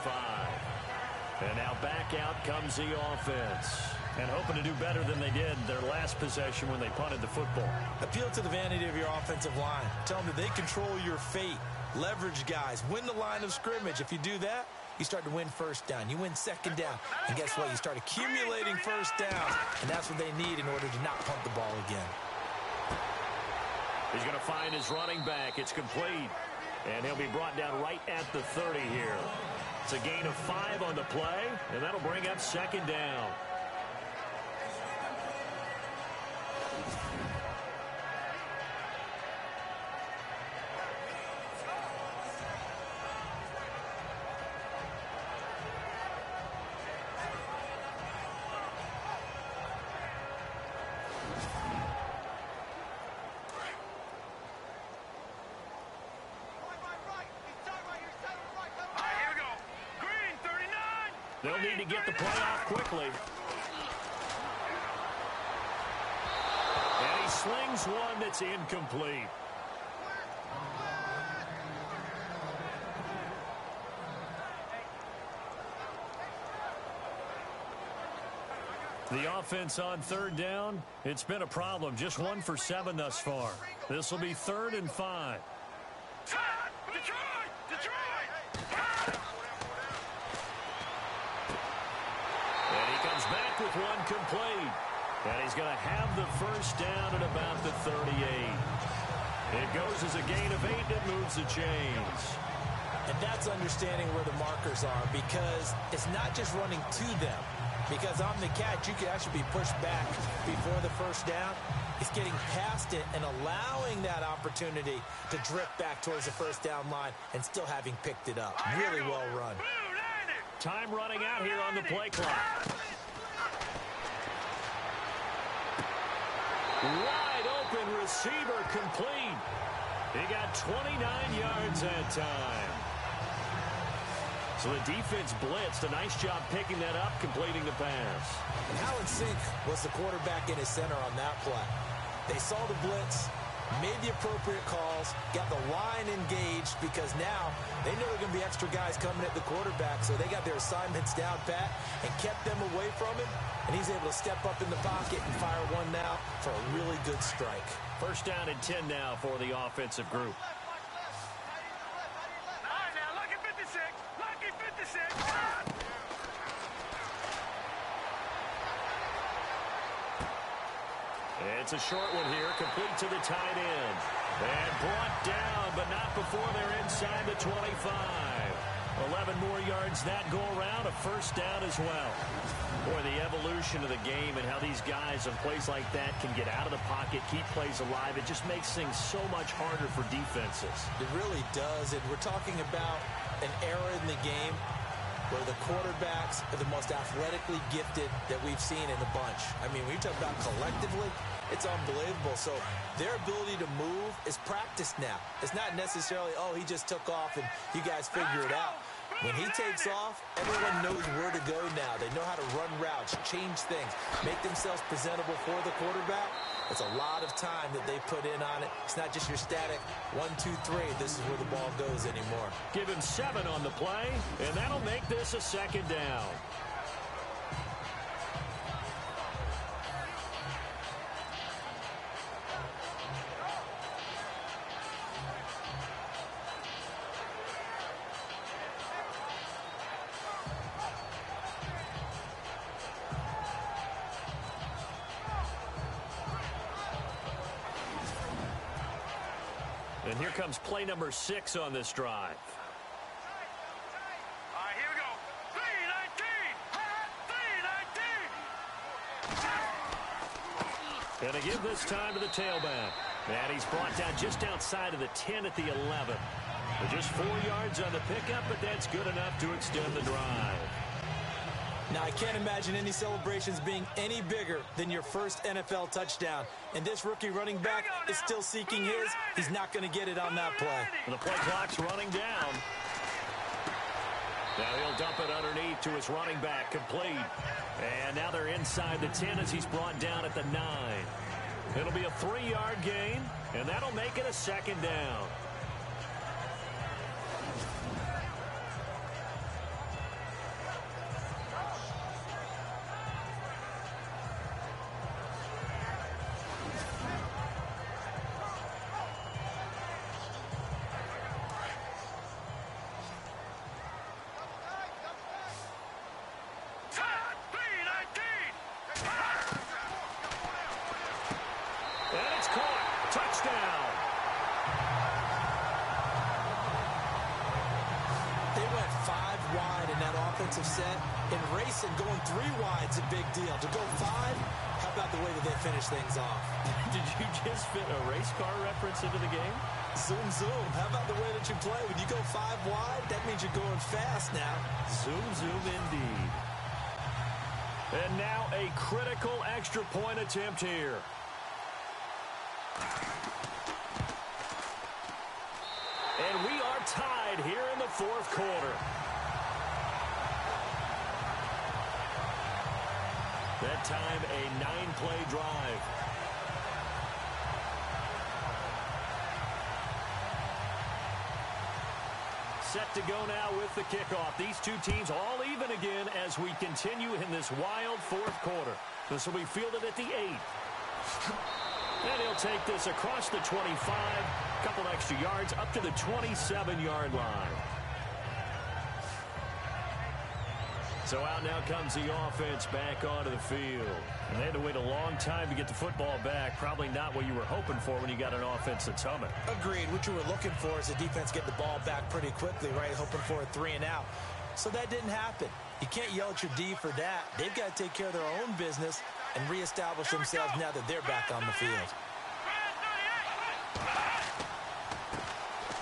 And now back out comes the offense. And hoping to do better than they did their last possession when they punted the football. Appeal to the vanity of your offensive line. Tell them that they control your fate. Leverage guys. Win the line of scrimmage. If you do that, you start to win first down. You win second down. And guess what? You start accumulating first downs. And that's what they need in order to not punt the ball again. He's going to find his running back. It's complete. And he'll be brought down right at the 30 here. It's a gain of 5 on the play. And that'll bring up second down. They'll need to get the play off quickly. And he slings one that's incomplete. The offense on third down, it's been a problem. Just 1 for 7 thus far. This will be 3rd and 5. Back with one complete. And he's going to have the first down at about the 38. It goes as a gain of 8 that moves the chains. And that's understanding where the markers are, because it's not just running to them. Because on the catch, you could actually be pushed back before the first down. It's getting past it and allowing that opportunity to drift back towards the first down line and still having picked it up. Really well run. Time running out here on the play clock. Wide open receiver complete. He got 29 yards that time. So the defense blitzed. A nice job picking that up, completing the pass. And how in sync was the quarterback in his center on that play? They saw the blitz, made the appropriate calls, got the line engaged, because now they know there are going to be extra guys coming at the quarterback, so they got their assignments down pat and kept them away from him, and he's able to step up in the pocket and fire one now for a really good strike. First down and 10 now for the offensive group. It's a short one here, complete to the tight end. And brought down, but not before they're inside the 25. 11 more yards that go around, a first down as well. Boy, the evolution of the game and how these guys in plays like that can get out of the pocket, keep plays alive, it just makes things so much harder for defenses. It really does, and we're talking about an era in the game where the quarterbacks are the most athletically gifted that we've seen in the bunch. I mean, when you talk about collectively, it's unbelievable. So their ability to move is practiced now. It's not necessarily, oh, he just took off and you guys figure it out. When he takes off, everyone knows where to go now. They know how to run routes, change things, make themselves presentable for the quarterback. It's a lot of time that they put in on it. It's not just your static 1, 2, 3. This is where the ball goes anymore. Give him 7 on the play, and that'll make this a second down. And here comes play number 6 on this drive. All right, here we go. 3-19. And to give this time to the tailback. And he's brought down just outside of the 10 at the 11. Just 4 yards on the pickup, but that's good enough to extend the drive. Now, I can't imagine any celebrations being any bigger than your first NFL touchdown. And this rookie running back is still seeking his. He's not going to get it on that play. And the play clock's running down. Now he'll dump it underneath to his running back, complete. And now they're inside the 10 as he's brought down at the 9. It'll be a 3-yard gain, and that'll make it a second down. Set and racing, going 3 wide's a big deal. To go 5, how about the way that they finish things off? Did you just fit a race car reference into the game? Zoom, zoom. How about the way that you play? When you go 5 wide, that means you're going fast now. Zoom, zoom indeed. And now a critical extra point attempt here. And we are tied here in the 4th quarter. That time, a 9-play drive. Set to go now with the kickoff. These two teams all even again as we continue in this wild 4th quarter. This will be fielded at the 8. And he'll take this across the 25. A couple extra yards up to the 27-yard line. So out now comes the offense back onto the field. And they had to wait a long time to get the football back. Probably not what you were hoping for when you got an offense that's humming. Agreed. What you were looking for is the defense get the ball back pretty quickly, right? Hoping for a 3 and out. So that didn't happen. You can't yell at your D for that. They've got to take care of their own business and reestablish themselves now that they're back on the field.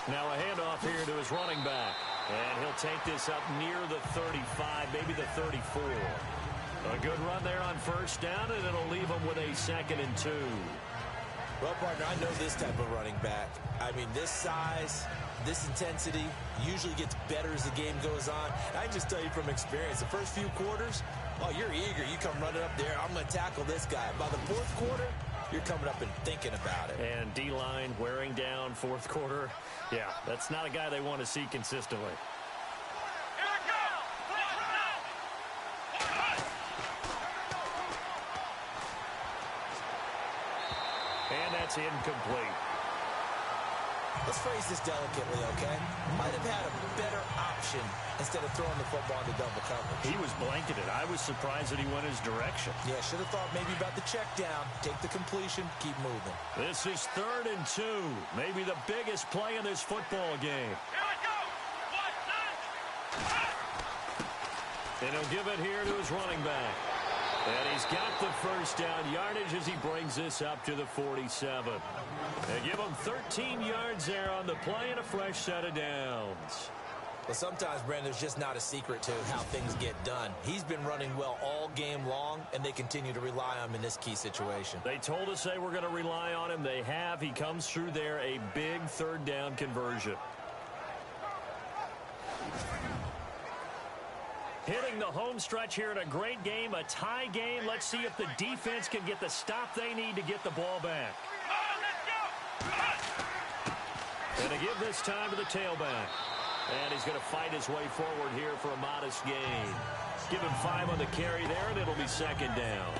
Now a handoff here to his running back. And he'll take this up near the 35, maybe the 34. A good run there on 1st down, and it'll leave him with a 2nd and 2. Well, partner, I know this type of running back. I mean, this size, this intensity usually gets better as the game goes on. I can just tell you from experience, the first few quarters, oh, you're eager. You come running up there, I'm going to tackle this guy. By the 4th quarter, you're coming up and thinking about it. And D-line wearing down 4th quarter. Yeah, that's not a guy they want to see consistently. And that's incomplete. Let's phrase this delicately, okay? Might have had a better option instead of throwing the football into double coverage. He was blanketed. I was surprised that he went his direction. Yeah, should have thought maybe about the check down. Take the completion, keep moving. This is 3rd and 2. Maybe the biggest play in this football game. Here we go. And he'll give it here to his running back. And he's got the 1st down yardage as he brings this up to the 47. They give him 13 yards there on the play and a fresh set of downs. Well, sometimes, Brandon, there's just not a secret to how things get done. He's been running well all game long, and they continue to rely on him in this key situation. They told us they were going to rely on him. They have. He comes through there, a big 3rd down conversion. Hitting the home stretch here in a great game, a tie game. Let's see if the defense can get the stop they need to get the ball back. And to give this time to the tailback. And he's going to fight his way forward here for a modest gain. Give him 5 on the carry there, and it'll be 2nd down.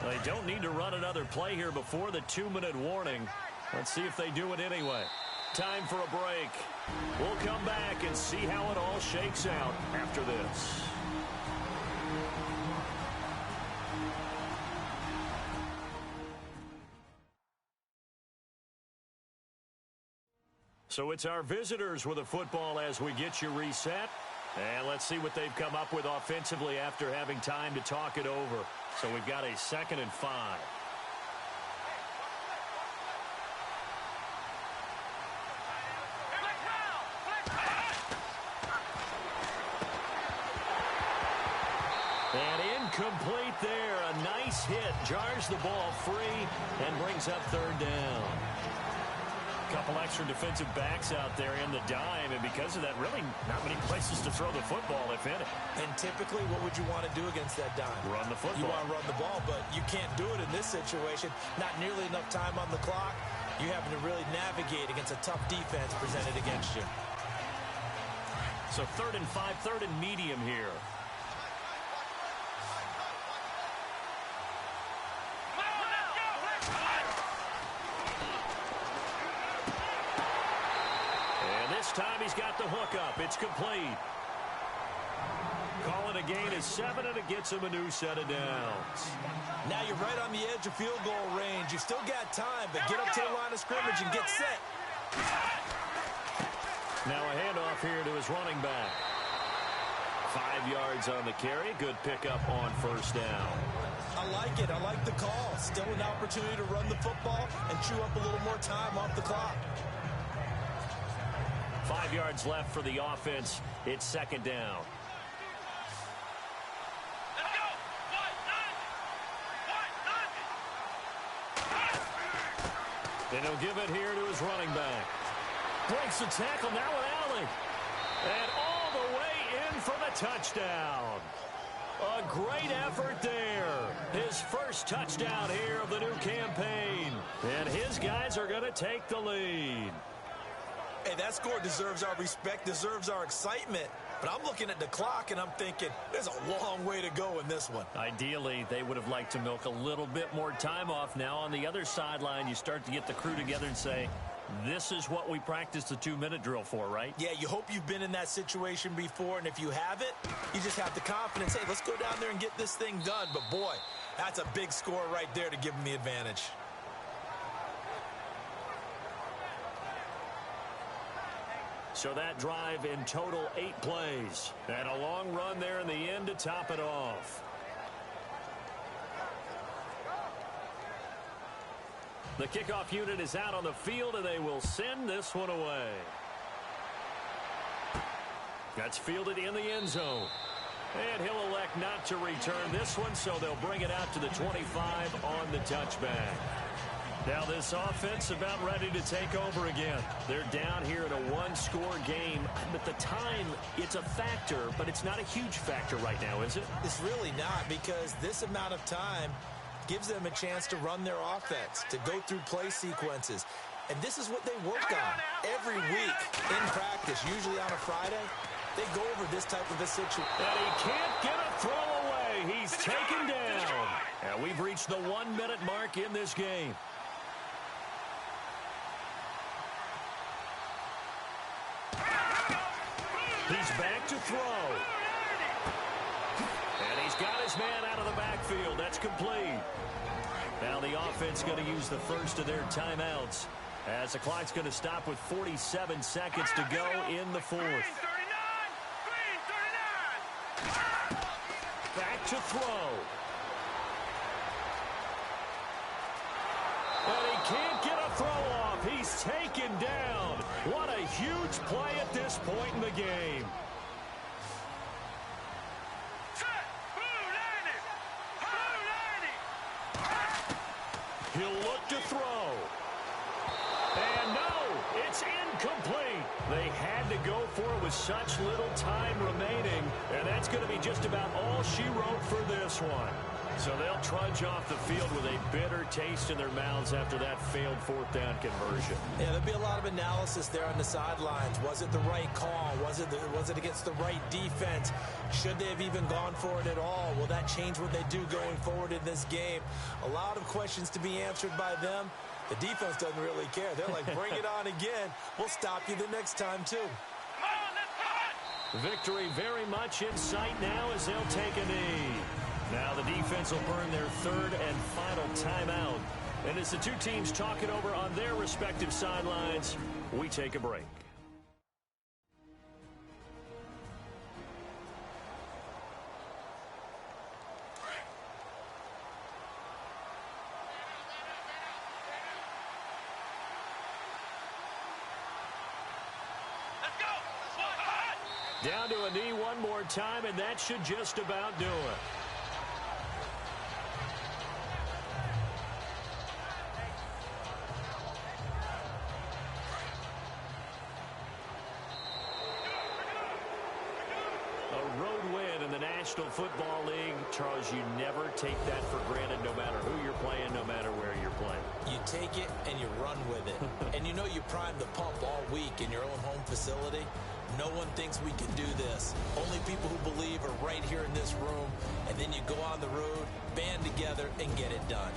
They don't need to run another play here before the 2-minute warning. Let's see if they do it anyway. Time for a break. We'll come back and see how it all shakes out after this. So it's our visitors with a football as we get you reset. And let's see what they've come up with offensively after having time to talk it over. So we've got a 2nd and 5. And incomplete there. A nice hit. Jars the ball free and brings up 3rd down. A couple extra defensive backs out there in the dime, and because of that, really not many places to throw the football, if any. And typically, what would you want to do against that dime? Run the football. You want to run the ball, but you can't do it in this situation. Not nearly enough time on the clock. You're having to really navigate against a tough defense presented against you. So 3rd and 5, 3rd and medium here. This time he's got the hook up. It's complete. Calling a gain of 7, and it gets him a new set of downs. Now you're right on the edge of field goal range. You've still got time, but get up to the line of scrimmage and get set. Now a handoff here to his running back. 5 yards on the carry. Good pickup on 1st down. I like it. I like the call. Still an opportunity to run the football and chew up a little more time off the clock. 5 yards left for the offense. It's 2nd down. Let's go. And he'll give it here to his running back. Breaks the tackle now with Allen. And all the way in for the touchdown. A great effort there. His first touchdown here of the new campaign. And his guys are going to take the lead. Hey, that score deserves our respect, deserves our excitement. But I'm looking at the clock, and I'm thinking, there's a long way to go in this one. Ideally, they would have liked to milk a little bit more time off. Now, on the other sideline, you start to get the crew together and say, this is what we practiced the 2-minute drill for, right? Yeah, you hope you've been in that situation before, and if you haven't, you just have the confidence, hey, let's go down there and get this thing done. But, boy, that's a big score right there to give them the advantage. So that drive in total 8 plays. And a long run there in the end to top it off. The kickoff unit is out on the field, and they will send this one away. That's fielded in the end zone. And he'll elect not to return this one, so they'll bring it out to the 25 on the touchback. Now this offense about ready to take over again. They're down here in a 1-score game. But the time, it's a factor, but it's not a huge factor right now, is it? It's really not, because this amount of time gives them a chance to run their offense, to go through play sequences. And this is what they work on every week in practice, usually on a Friday. They go over this type of a situation. And he can't get a throw away. He's taken down. And we've reached the 1-minute mark in this game. He's back to throw. And he's got his man out of the backfield. That's complete. Now the offense going to use the first of their timeouts as the clock's going to stop with 47 seconds to go in the 4th. Back to throw. And he can't get a throw off. He's taken down. What a huge play at this point in the game. He'll look to throw. And no, it's incomplete. They had to go for it with such little time remaining. And that's going to be just about all she wrote for this one. So they'll trudge off the field with a bitter taste in their mouths after that failed 4th down conversion. Yeah, there'll be a lot of analysis there on the sidelines. Was it the right call? Was it against the right defense? Should they have even gone for it at all? Will that change what they do going forward in this game? A lot of questions to be answered by them. The defense doesn't really care. They're like, bring it on again. We'll stop you the next time, too. Victory very much in sight now as they'll take a knee. Now the defense will burn their 3rd and final timeout. And as the two teams talk it over on their respective sidelines, we take a break. Down to a knee one more time, and that should just about do it. A road win in the National Football League. Charles, you never take that for granted no matter who you're playing, no matter where you're playing. You take it and you run with it. And you know you primed the pump all week in your own home facility. No one thinks we can do this. Only people who believe are right here in this room. And then you go on the road, band together, and get it done.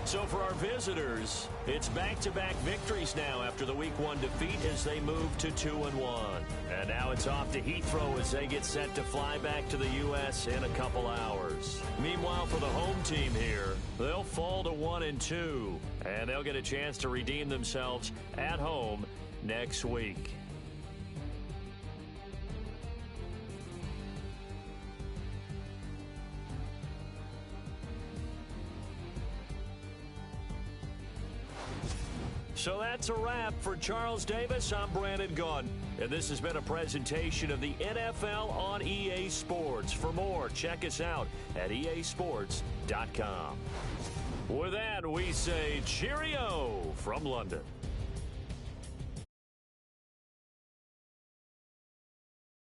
So for our visitors, it's back-to-back victories now after the Week 1 defeat as they move to 2-1. And now it's off to Heathrow as they get set to fly back to the U.S. in a couple hours. Meanwhile, for the home team here, they'll fall to 1-2, and they'll get a chance to redeem themselves at home next week. So that's a wrap. For Charles Davis, I'm Brandon Gaudin, and this has been a presentation of the NFL on EA Sports. For more, check us out at easports.com. With that, we say cheerio from London.